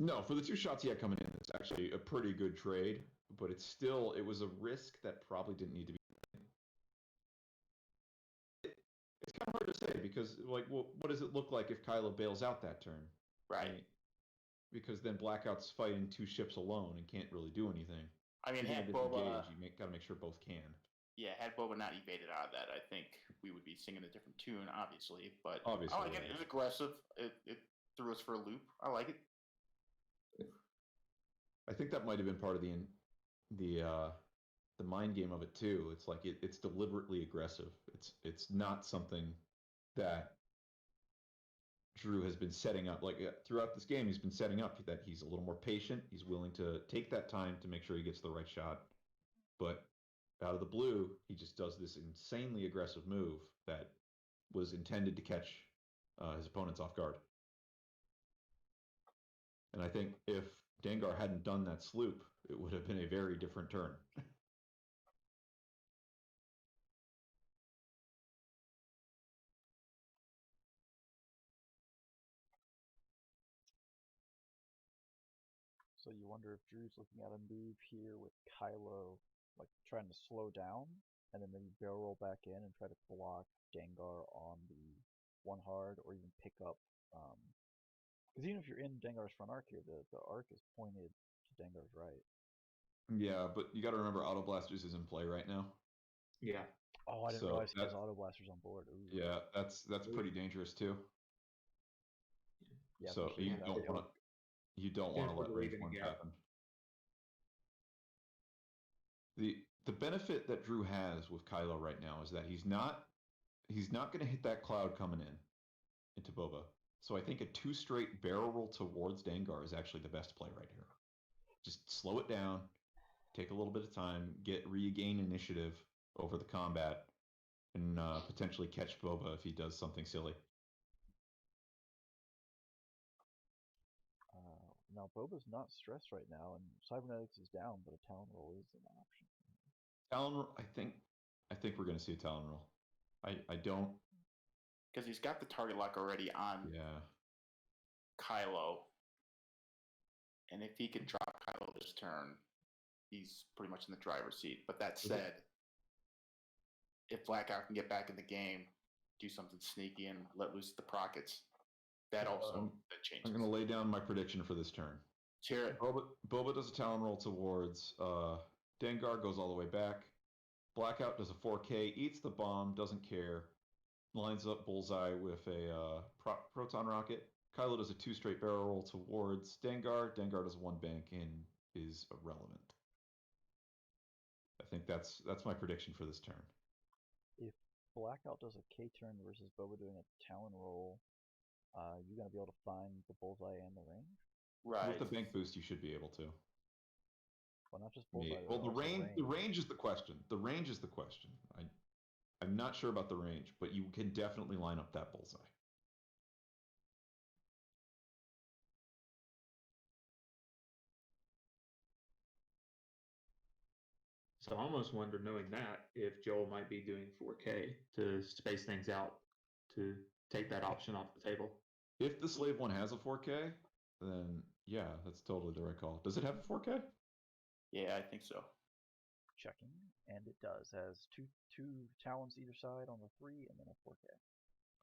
No, for the 2 shots he had coming in, it's actually a pretty good trade. But it was a risk that probably didn't need to be. It's kind of hard to say because, like, what does it look like if Kylo bails out that turn? Right. Because then Blackout's fighting 2 ships alone and can't really do anything. I mean, Even had if Boba... engaged, you got to make sure both can. Yeah, had Boba not evaded out of that, I think we would be singing a different tune, obviously. But obviously, I like it. It was aggressive. It threw us for a loop. I like it. I think that might have been part of the mind game of it too. It's like it's deliberately aggressive. It's not something that Drew has been setting up. Like throughout this game, he's been setting up that he's a little more patient. He's willing to take that time to make sure he gets the right shot. But out of the blue, he just does this insanely aggressive move that was intended to catch his opponents off guard. And I think if Dengar hadn't done that sloop, it would have been a very different turn. So you wonder if Drew's looking at a move here with Kylo, like trying to slow down, and then maybe barrel roll back in and try to block Dengar on the 1 hard, or even pick up. Because even if you're in Dengar's front arc here, the arc is pointed to Dengar's right. Yeah, but you got to remember Auto Blasters is in play right now. Yeah. Oh, I didn't realize he has Auto Blasters on board. Ooh. Yeah, that's pretty dangerous too. Yeah, so you don't want to let range 1 happen. The benefit that Drew has with Kylo right now is that he's not going to hit that cloud coming into Boba. So I think a 2 straight barrel roll towards Dengar is actually the best play right here. Just slow it down, take a little bit of time, regain initiative over the combat, and potentially catch Boba if he does something silly. Now, Boba's not stressed right now, and Cybernetics is down, but a Talon Roll is an option. Talon, I think we're going to see a Talon roll. I don't. Because he's got the target lock already on Yeah. Kylo. And if he can drop Kylo this turn, he's pretty much in the driver's seat. But that said, if Blackout can get back in the game, do something sneaky and let loose the Prockets, that also that changes. I'm going to lay down my prediction for this turn. Cheer it. Boba does a Talon roll towards Dengar, goes all the way back. Blackout does a 4K, eats the bomb, doesn't care, lines up Bullseye with a proton rocket. Kylo does a 2 straight barrel roll towards Dengar. Dengar does 1 bank and is irrelevant. I think that's my prediction for this turn. If Blackout does a K turn versus Boba doing a Talon Roll, you're going to be able to find the Bullseye and the range? Right. With the bank boost, you should be able to. Well, not just Bullseye. Well, the range is the question. The range is the question. I'm not sure about the range, but you can definitely line up that Bullseye. So I almost wonder, knowing that, if Joel might be doing 4K to space things out to take that option off the table. If the Slave one has a 4K, then yeah, that's totally the right call. Does it have a 4K? Yeah, I think so. Checking, and it does. Has two Talons either side on the 3, and then a 4K.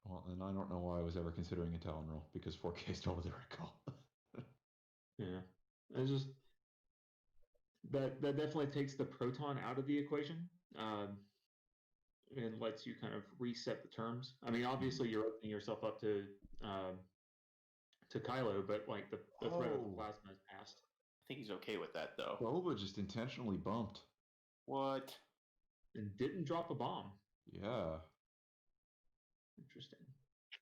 Well, and I don't know why I was ever considering a Talon roll, because 4K is totally the right call. Yeah, it's just that definitely takes the proton out of the equation, and lets you kind of reset the terms. I mean, obviously you're opening yourself up to Kylo, but like the threat of the plasma is passed. I think he's okay with that, though. Boba just intentionally bumped. What? And didn't drop a bomb. Yeah. Interesting.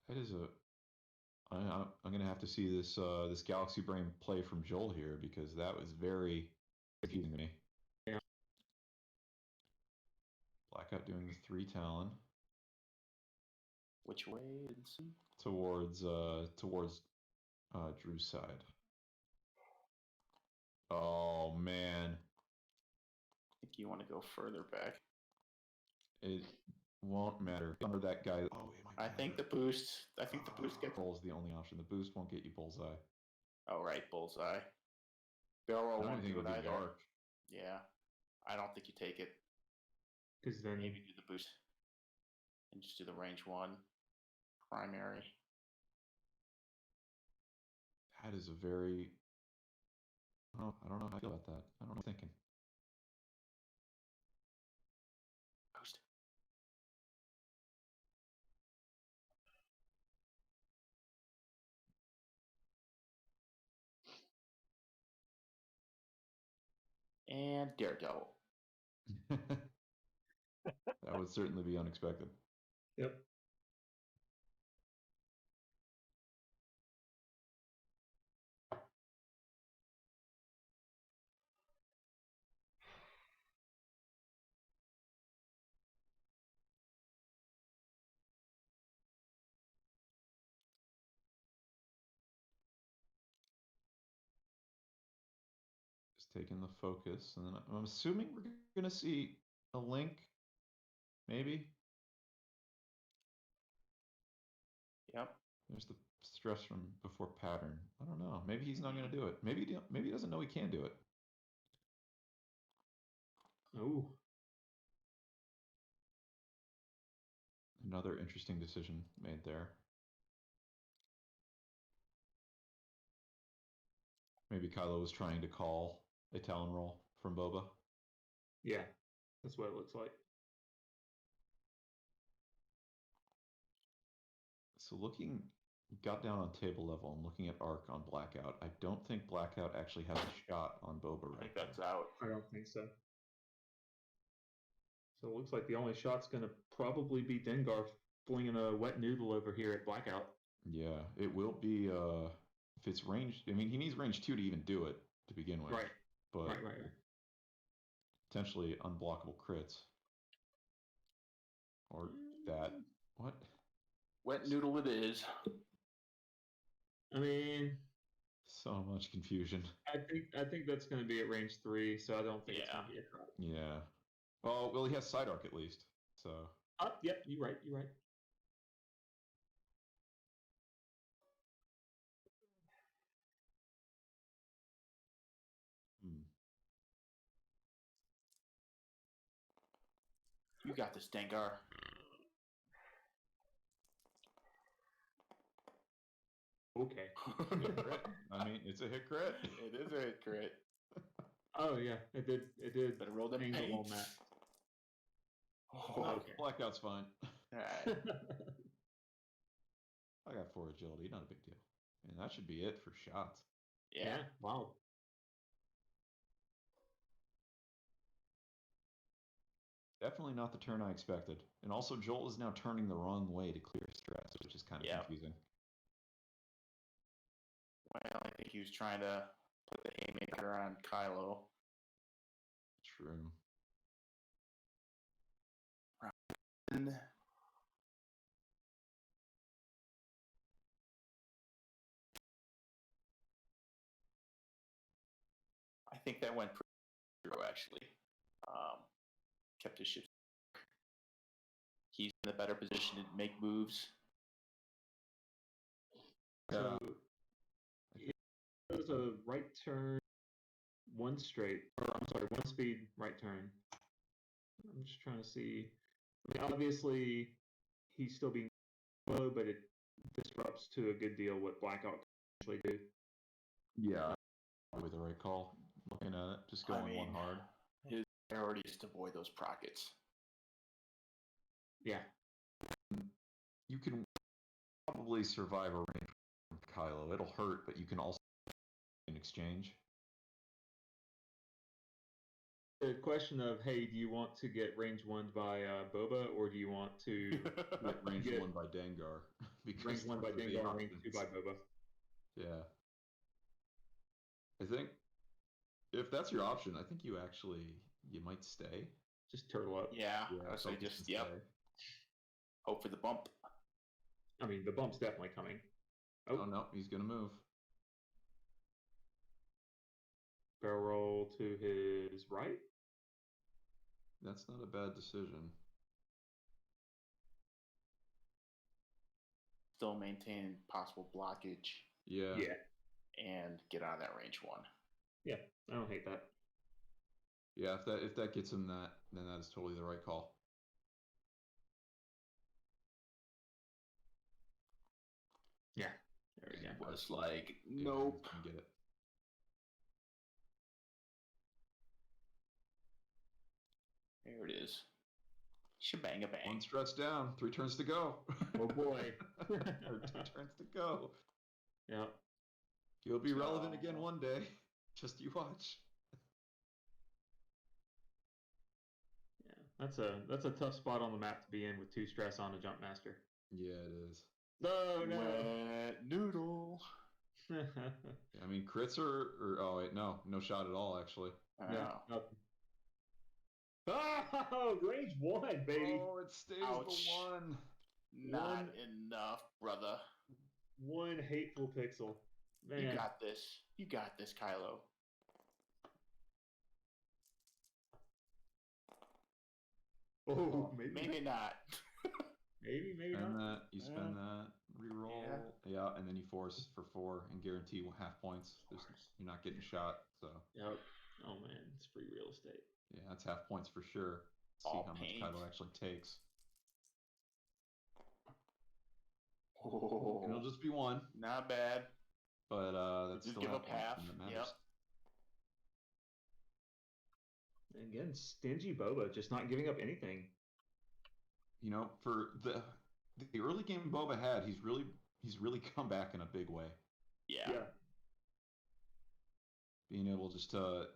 That is I'm gonna have to see this Galaxy Brain play from Joel here, because that was very confusing to me. Yeah. Blackout doing the 3 Talon. Which way? Let's see. Towards Drew's side. Oh man. I think you want to go further back. It won't matter. Under that guy. Oh, I think the boost. I think the boost gets. Roll is the only option. The boost won't get you Bullseye. Oh right, Bullseye. Barrel roll won't do it either. Dark. Yeah, I don't think you take it. Because then Maybe do the boost and just do the range 1 primary. That is a very. Oh, I don't know how I feel about that. I don't know what I'm thinking. Boost. And Daredevil. That would certainly be unexpected. Yep. Just taking the focus, and then I'm assuming we're gonna see a link, maybe. Yep. There's the stress from before pattern. I don't know. Maybe he's not gonna do it. Maybe he doesn't know he can do it. Oh. Another interesting decision made there. Maybe Kylo was trying to call a Talon roll from Boba. Yeah, that's what it looks like. So got down on table level and looking at Arc on Blackout. I don't think Blackout actually has a shot on Boba right I think that's out. I don't think so. So it looks like the only shot's going to probably be Dengar flinging a wet noodle over here at Blackout. Yeah, it will be. If it's range, I mean, he needs range 2 to even do it to begin with. Right. But Right. potentially unblockable crits. Or that. What? Wet noodle it is. I mean, So much confusion. I think that's going to be at range 3, so I don't think it's Yeah. going to be a trap. Yeah. Well, he has side arc at least. So. Yep, you're right. You're right. You got this, Dengar. Okay. Hit crit. I mean, it's a hit crit. It is a hit crit. Oh yeah, it did. It did. Better roll them angle paints. on that. Oh, Okay. Blackout's fine. alright. I got 4 agility, not a big deal. And that should be it for shots. Yeah. Wow. Definitely not the turn I expected. And also, Joel is now turning the wrong way to clear stress, which is kind of confusing. Well, I think he was trying to put the haymaker on Kylo. True. And I think that went pretty through, actually. Kept his ship. He's in a better position to make moves. So it was a right turn, one straight, or I'm sorry, one speed right turn. I'm just trying to see. I mean, obviously, he's still being low, but it disrupts to a good deal what Blackout can actually do. Yeah. Probably the right call. Looking at it, just going one hard. His priority is to avoid those prockets. Yeah. You can probably survive a range from Kylo. It'll hurt, but you can also in exchange. The question of, hey, do you want to get range 1 by Boba, or do you want to Get range get 1 by Dengar? Because range 1 by those are the Dengar, range 2 options. by Boba? Yeah. I think if that's your option, I think you might stay. Just turtle up. Yeah, I would say focus just, and yep. stay. Hope for the bump. I mean, the bump's definitely coming. Oh no, he's gonna move. Barrel roll to his right. That's not a bad decision. Still maintain possible blockage Yeah. and get out of that range 1. Yeah, I don't hate that. Yeah, if that gets him that, then that is totally the right call. Yeah, there we go. It was like, Yeah, nope. he's gonna get it. There it is. Shebang a bang. One stretch down, 3 turns to go. Oh boy. Or 2 turns to go. Yeah. He'll be relevant again one day. Just you watch. Yeah, that's a tough spot on the map to be in with 2 stress on a jump master. Yeah, it is. No. Wet noodle. I mean, crits oh wait, no shot at all actually. Yeah, nothing. Oh, range 1, baby. Oh, it stays Ouch. the 1. Not enough, brother. 1 hateful pixel. Man. You got this. You got this, Kylo. Oh, Maybe not. maybe Spend not. that. You spend that. Reroll. Yeah, and then you force for 4 and guarantee half points. You're not getting shot. So. Yep. Oh man, it's free real estate. Yeah, that's half points for sure. Let's see how much Kylo actually takes. Oh, And it'll just be 1. not bad. But that's Just still give up half. and that matters. Yep. Again, stingy Boba, just not giving up anything. You know, for the early game Boba had, he's really come back in a big way. Yeah. Being able just to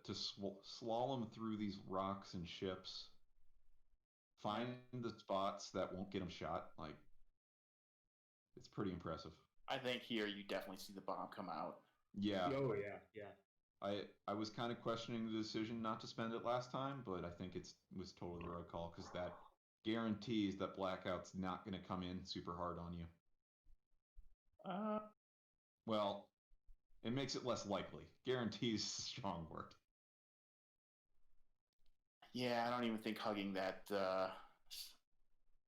slalom through these rocks and ships, find the spots that won't get him shot. Like, it's pretty impressive. I think here you definitely see the bomb come out. Yeah. Oh yeah. I was kind of questioning the decision not to spend it last time, but I think it was totally the right call because that guarantees that Blackout's not going to come in super hard on you. Well, It makes it less likely. Guarantees is a strong word. Yeah, I don't even think hugging that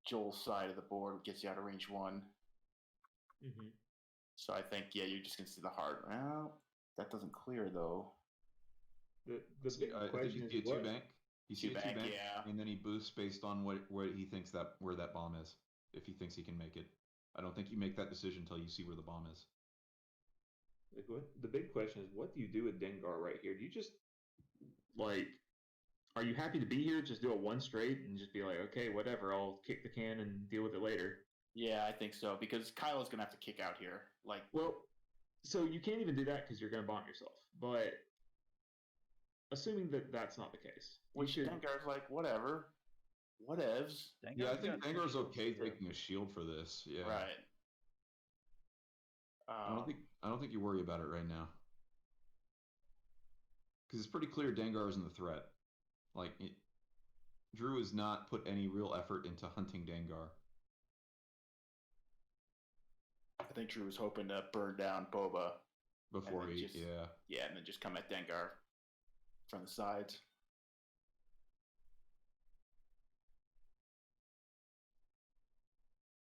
Joel's side of the board gets you out of range 1. Mm-hmm. So I think, yeah, you're just going to see the heart. Well, that doesn't clear, though. The big I think question you is see a what? 2 bank. You see a 2 bank, yeah. and then he boosts based on where he thinks where that bomb is. If he thinks he can make it, I don't think you make that decision until you see where the bomb is. The big question is, what do you do with Dengar right here? Do you just like, are you happy to be here? Just do a 1 straight and just be like, okay, whatever. I'll kick the can and deal with it later. Yeah, I think so, because Kylo's going to have to kick out here. Well, so you can't even do that because you're going to bomb yourself. But assuming that that's not the case, which Dengar's like, whatever, whatevs. Yeah, I think Dengar's okay taking a shield for this. Yeah, right. I don't think you worry about it right now, because it's pretty clear Dengar isn't the threat. Drew has not put any real effort into hunting Dengar. I think Drew was hoping to burn down Boba before and then just come at Dengar from the sides.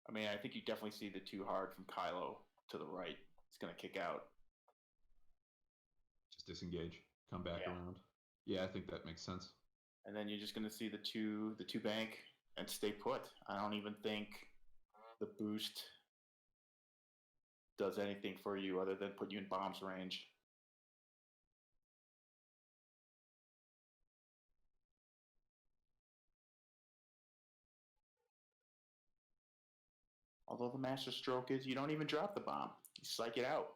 I mean, I think you definitely see the 2 hard from Kylo to the right. It's going to kick out. Just disengage, come back around. Yeah, I think that makes sense. And then you're just going to see the two bank and stay put. I don't even think the boost does anything for you other than put you in bombs range. Although the master stroke is you don't even drop the bomb. You psych it out.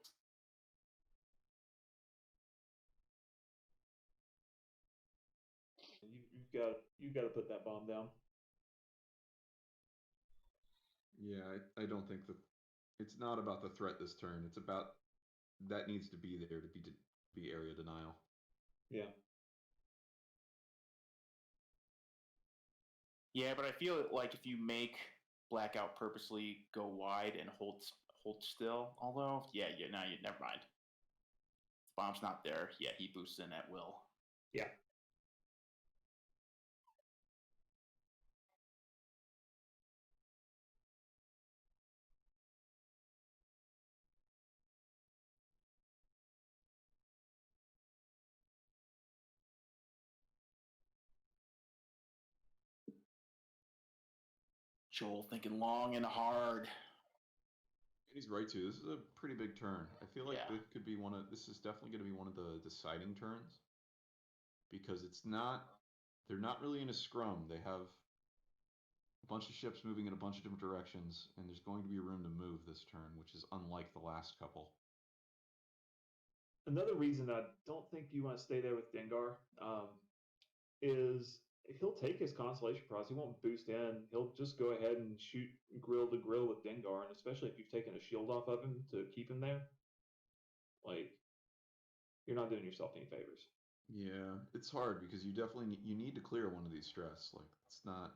You got to put that bomb down. Yeah, I don't think it's not about the threat this turn. It's about that needs to be there to be area denial. Yeah. Yeah, but I feel like if you make Blackout purposely go wide and hold still, although never mind. If bomb's not there, yeah, he boosts in at will. Yeah. Joel thinking long and hard. He's right too. This is a pretty big turn. I feel like this is definitely going to be one of the deciding turns, because they're not really in a scrum. They have a bunch of ships moving in a bunch of different directions, and there's going to be room to move this turn, which is unlike the last couple. Another reason I don't think you want to stay there with Dengar is he'll take his constellation prize. He won't boost in. He'll just go ahead and shoot grill to grill with Dengar, and especially if you've taken a shield off of him to keep him there, you're not doing yourself any favors. Yeah, it's hard because you definitely need to clear one of these stress. It's not.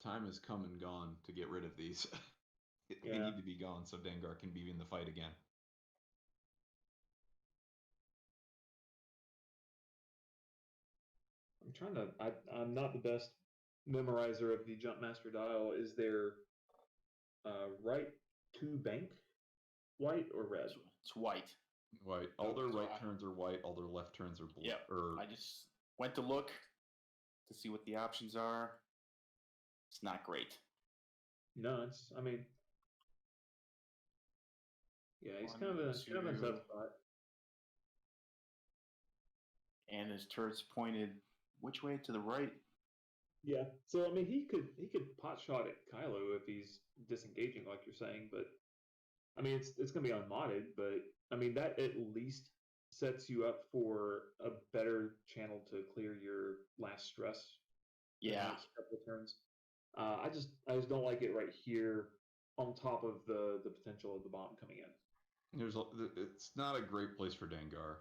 Time has come and gone to get rid of these. They need to be gone so Dengar can be in the fight again. I'm not the best memorizer of the Jump Master dial. Is there right 2 bank white or red? It's white. White. All their right turns are white. All their left turns are blue. Yep. I just went to look to see what the options are. It's not great. No, he's kind of in a tough spot. And his turret's pointed which way? To the right? Yeah. So he could pot shot at Kylo if he's disengaging, like you're saying, but it's gonna be unmodded, but that at least sets you up for a better channel to clear your last stress. Yeah. Next couple of turns. I just don't like it right here on top of the potential of the bomb coming in. It's not a great place for Dengar.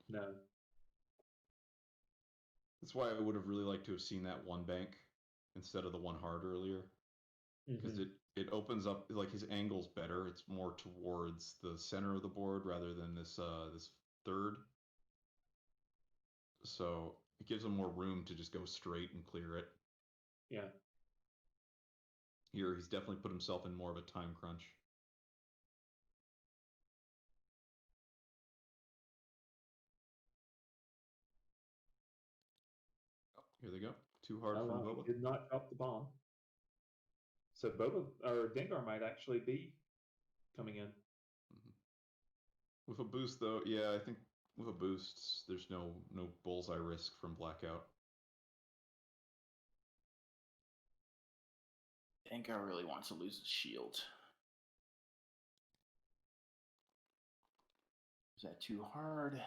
No. That's why I would have really liked to have seen that 1 bank instead of the 1 hard earlier. because it opens up, like, his angle's better. It's more towards the center of the board rather than this this third. So it gives him more room to just go straight and clear it. Yeah. Here, he's definitely put himself in more of a time crunch. Oh, here they go. Too hard Oh, from wow, Boba. he did not drop the bomb. So Boba or Dengar might actually be coming in. With a boost, though, yeah, I think with a boost, there's no bullseye risk from Blackout. Dengar really wants to lose his shield. Is that too hard?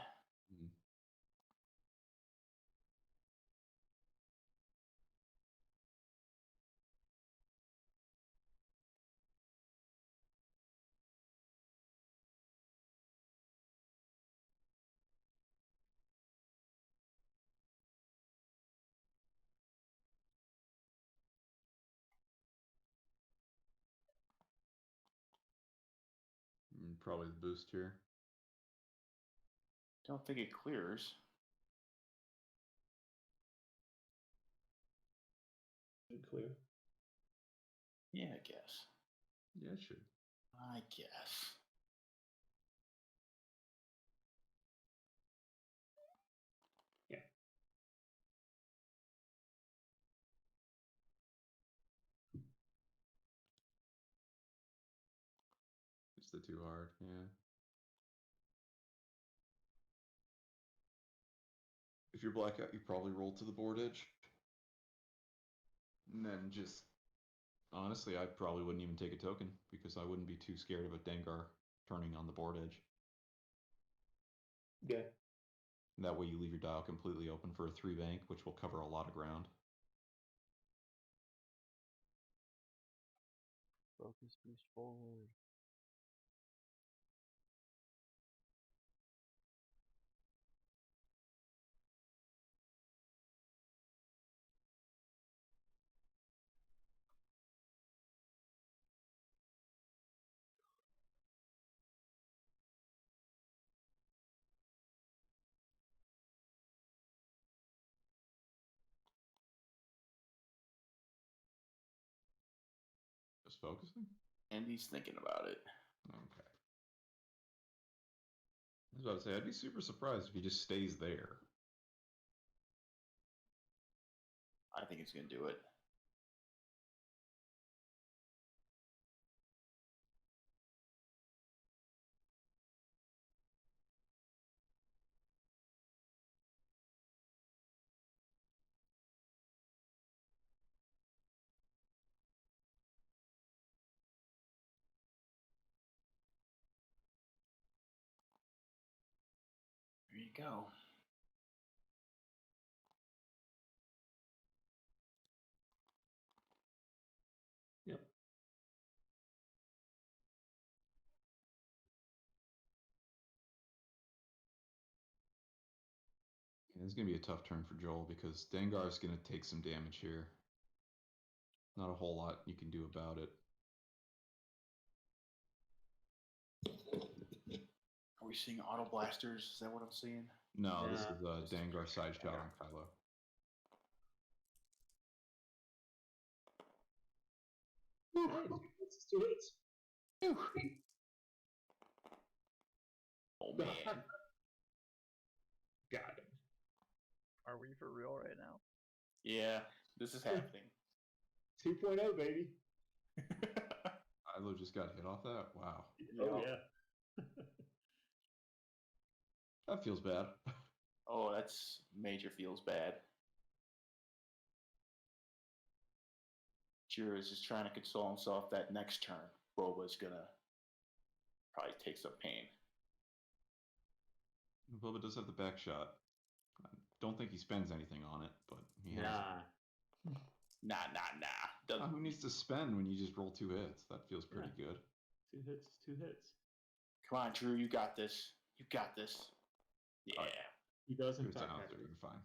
Probably the boost here. Don't think it clears. Should clear. Yeah, I guess. Yeah, it should. I guess. Yeah. It's the too hard, yeah. If you're Blackout, you probably roll to the board edge. And then just, honestly, I probably wouldn't even take a token because I wouldn't be too scared of a Dengar turning on the board edge. Yeah. That way you leave your dial completely open for a 3 bank, which will cover a lot of ground. Focus boost forward. Just focusing? And he's thinking about it. Okay. I was about to say, I'd be super surprised if he just stays there. I think he's going to do it. There you go. Yep. It's going to be a tough turn for Joel because Dengar's going to take some damage here. Not a whole lot you can do about it. Are we seeing auto blasters? Is that what I'm seeing? No, this Yeah. is Dengar side shot on Kylo. It's 2 hits. Oh, man. Got him. Are we for real right now? Yeah, this is happening. 2.0, baby. Kylo just got hit off that? Wow. Oh, yeah. That feels bad. Oh, that's major feels bad. Jira is just trying to console himself that next turn, Boba's going to probably take some pain. Boba does have the back shot. I don't think he spends anything on it, but he has it. Nah. Who needs to spend when you just roll 2 hits? That feels pretty good. 2 hits, 2 hits. Come on, Drew, you got this. You got this. Yeah. Right. He does, in Here's fact, down have there, it. you're fine.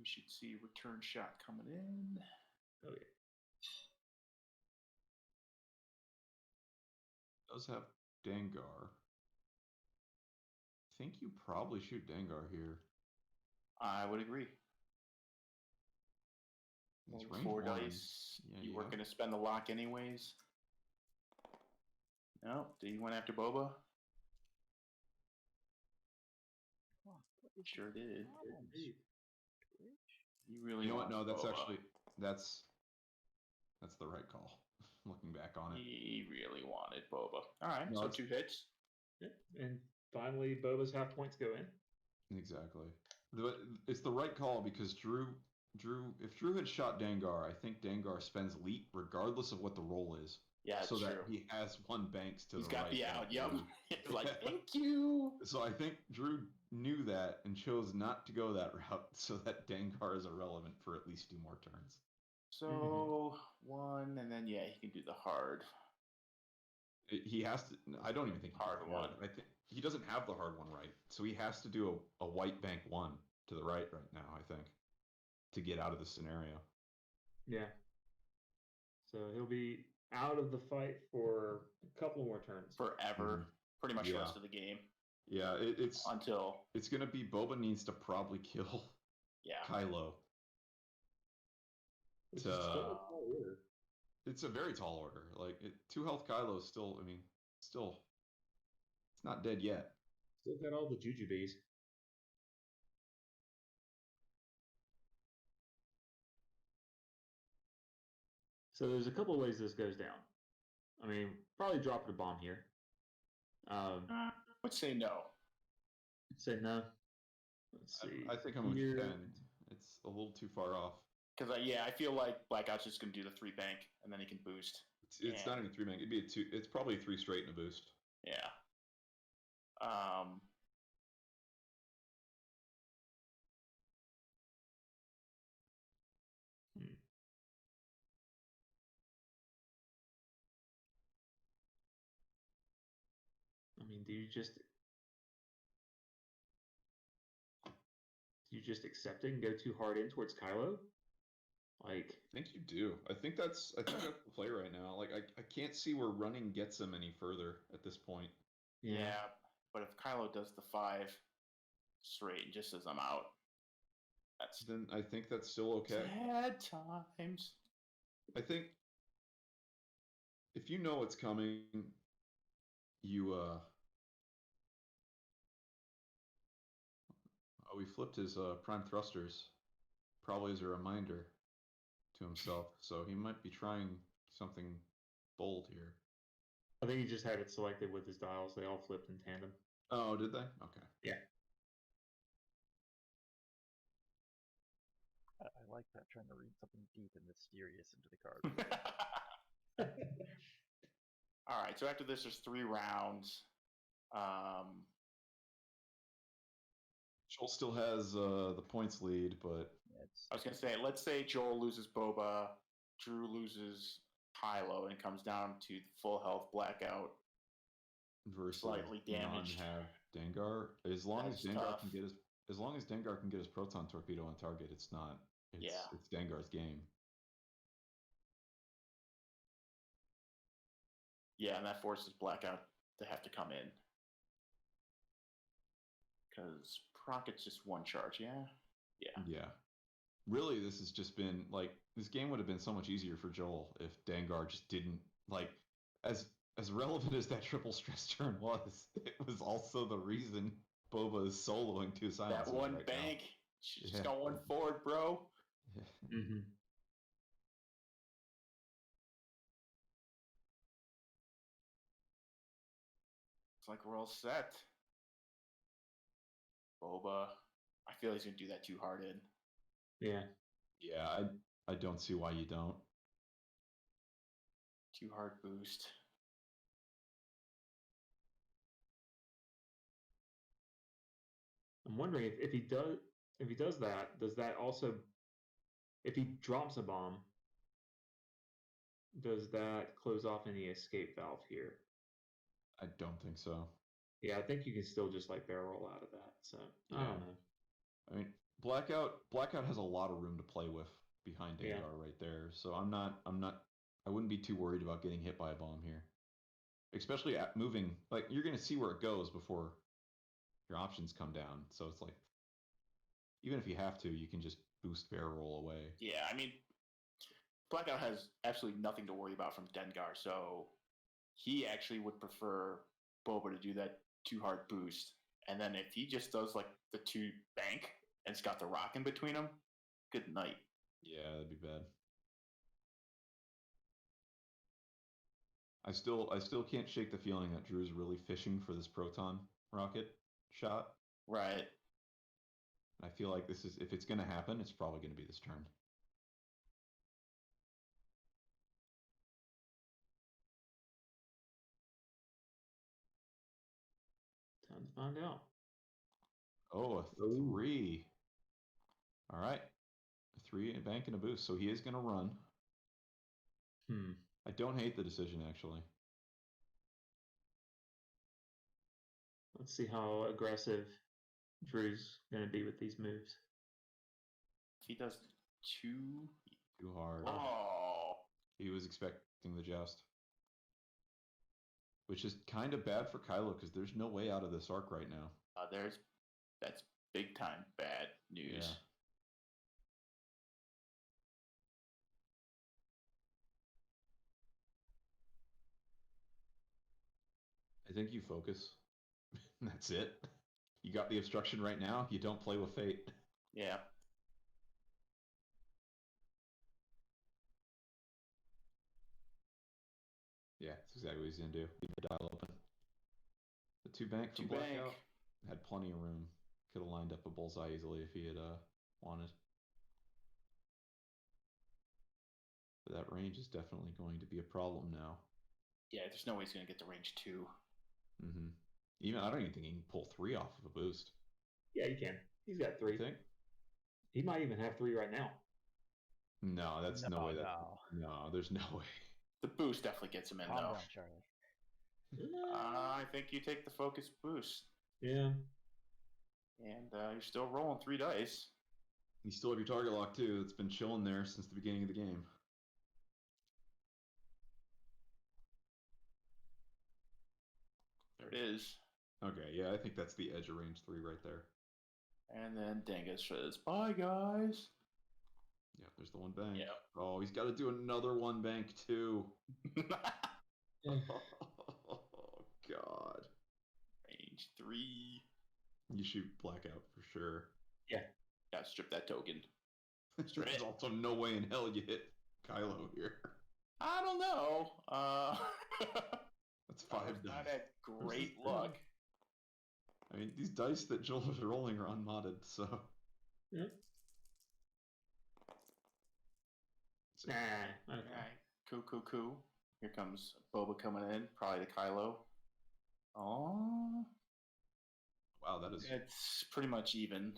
should see return shot coming in. Oh yeah. Does have Dengar. I think you probably shoot Dengar here. I would agree. It's Rolling range 4 one. dice. Yeah, You yeah. weren't going to spend the lock anyways. No, did you went after Boba? Sure did. You really You know what? want No, that's Boba. actually that's the right call. Looking back on it. He really wanted Boba. All right, No, so it's- 2 hits. Yeah. And finally, Boba's half points go in. Exactly. It's the right call because Drew, if Drew had shot Dengar, I think Dengar spends leap regardless of what the roll is. Yeah, so true. that he has one banks to He's the got right. the out. Yep. Drew. It's like, thank you. So I think Drew knew that and chose not to go that route so that Dengar is irrelevant for at least 2 more turns. So 1, and then yeah, he can do the hard. He has to. I don't even think he Hard can one. I think he doesn't have the hard one right, so he has to do a white bank 1 to the right now. I think to get out of the scenario. Yeah. So he'll be out of the fight for a couple more turns. Forever. Pretty much the Yeah. rest of the game. Yeah, it's Until. it's gonna be Boba needs to probably kill Yeah. Kylo. Which is still a tall order. It's a very tall order. Like 2 health Kylo is still. I mean, still, it's not dead yet. Still got all the jujubes. So there's a couple of ways this goes down. I mean, probably dropping a bomb here. I would say no. Say no. Let's see. I think I'm here. with Ken. It's a little too far off. Because I feel like Blackout's just going to do the 3 bank, and then he can boost. It's not even 3 bank. It'd be a 2. It's probably 3 straight and a boost. Yeah. I mean, do you just accept it and go too hard in towards Kylo? Like, I think you do. I think that's the play right now. Like I can't see where running gets him any further at this point. Yeah. But if Kylo does the 5 straight and just says I'm out, that's Then I think that's still okay. sad times. I think if you know what's coming, you oh, we flipped his prime thrusters, probably as a reminder to himself. So he might be trying something bold here. I think he just had it selected with his dials. They all flipped in tandem. Oh, did they? Okay. Yeah. I like that, trying to read something deep and mysterious into the card. All right, so after this, there's 3 rounds. Joel still has the points lead, but I was going to say, let's say Joel loses Boba, Drew loses Kylo, and it comes down to full health Blackout. versus Slightly damaged. non-have Dengar. As long That's as Dengar tough. can get his proton torpedo on target, it's not. It's Dengar's game. Yeah, and that forces Blackout to have to come in. Because Procket's just 1 charge, yeah? Yeah. Yeah. Really, this has just been like this game would have been so much easier for Joel if Dengar just didn't like as relevant as that triple stress turn was. It was also the reason Boba is soloing 2 silencers. That 1 right bank. She just Yeah. got 1 forward, bro. now. Mm-hmm. It's like we're all set. Boba. I feel he's going to do that too hard in. Yeah. Yeah, I don't see why you don't. Too hard boost. I'm wondering if he does that, does that also, if he drops a bomb, does that close off any escape valve here? I don't think so. Yeah, I think you can still just like barrel roll out of that. So I don't know. I mean, Blackout has a lot of room to play with behind Yeah. Dengar right there. So I wouldn't be too worried about getting hit by a bomb here. Especially at moving, like you're gonna see where it goes before your options come down. So it's like, even if you have to, you can just boost barrel roll away. Yeah, I mean, Blackout has absolutely nothing to worry about from Dengar, so he actually would prefer Boba to do that 2 hard boost. And then if he just does like the 2 bank and it's got the rock in between them, good night. Yeah, that'd be bad. I still can't shake the feeling that Drew's really fishing for this proton rocket shot. Right. I feel like this is, if it's gonna happen, it's probably gonna be this turn. Time to find out. Oh, a Ooh. 3. All right, a 3, a bank, and a boost. So he is gonna run. I don't hate the decision actually. Let's see how aggressive Drew's going to be with these moves. If he does 2. Too hard. Oh. He was expecting the joust. Which is kind of bad for Kylo because there's no way out of this arc right now. That's big time bad news. Yeah. I think you focus. That's it. You got the obstruction right now. You don't play with fate. Yeah. Yeah, that's exactly what he's gonna do. Keep the dial open. The 2 bank from 2 bank. Blackout had plenty of room. Could have lined up a bullseye easily if he had wanted. But that range is definitely going to be a problem now. Yeah, there's no way he's going to get to range 2. Mm-hmm. Even I don't even think he can pull 3 off of a boost. Yeah, he can. He's got 3. You think? He might even have 3 right now. No, that's no way. No, there's no way. The boost definitely gets him in, Calm though. down, Charlie. I think you take the focus boost. Yeah. And you're still rolling 3 dice. You still have your target lock too. It's been chilling there since the beginning of the game. There it is. Okay, yeah, I think that's the edge of range 3 right there. And then Dangus says, bye, guys. Yeah, there's the 1 bank. Yeah. Oh, he's got to do another 1 bank too. Oh, God. Range 3. You shoot Blackout for sure. Yeah. Gotta strip that token. There's also no way in hell you hit Kylo here. I don't know. That's 5 I've dice. not had great luck. I mean, these dice that Joel is rolling are unmodded, so. Yeah. Nah. Okay. Alright. Cool. Here comes Boba coming in, probably to Kylo. Oh. Wow, that is. It's pretty much even,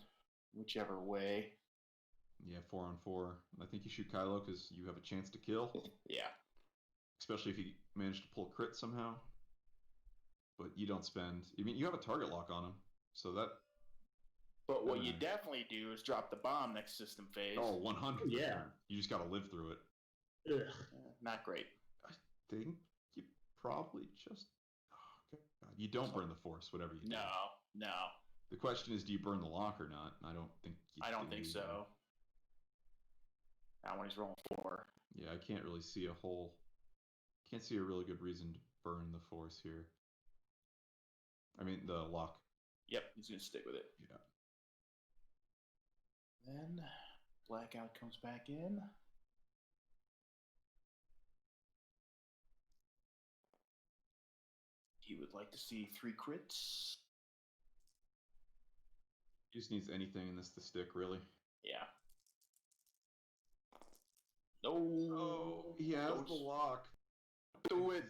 whichever way. Yeah, 4 on 4. I think you shoot Kylo because you have a chance to kill. Yeah. Especially if you manage to pull crit somehow. But you don't spend. I mean, you have a target lock on him, so that. But what you definitely do is drop the bomb next system phase. Oh, 100%. Yeah. You just got to live through it. Ugh. Not great. I think you probably just. Oh, God. You don't burn the force, whatever you do. No. The question is, do you burn the lock or not? I don't think you I don't do. think so. Not when he's rolling 4. Yeah, I can't really see a whole. Can't see a really good reason to burn the force here. I mean, the lock. Yep, he's going to stick with it. Yeah. Then Blackout comes back in. He would like to see 3 crits. He just needs anything in this to stick, really. Yeah. No. Oh, he has the lock. Do it.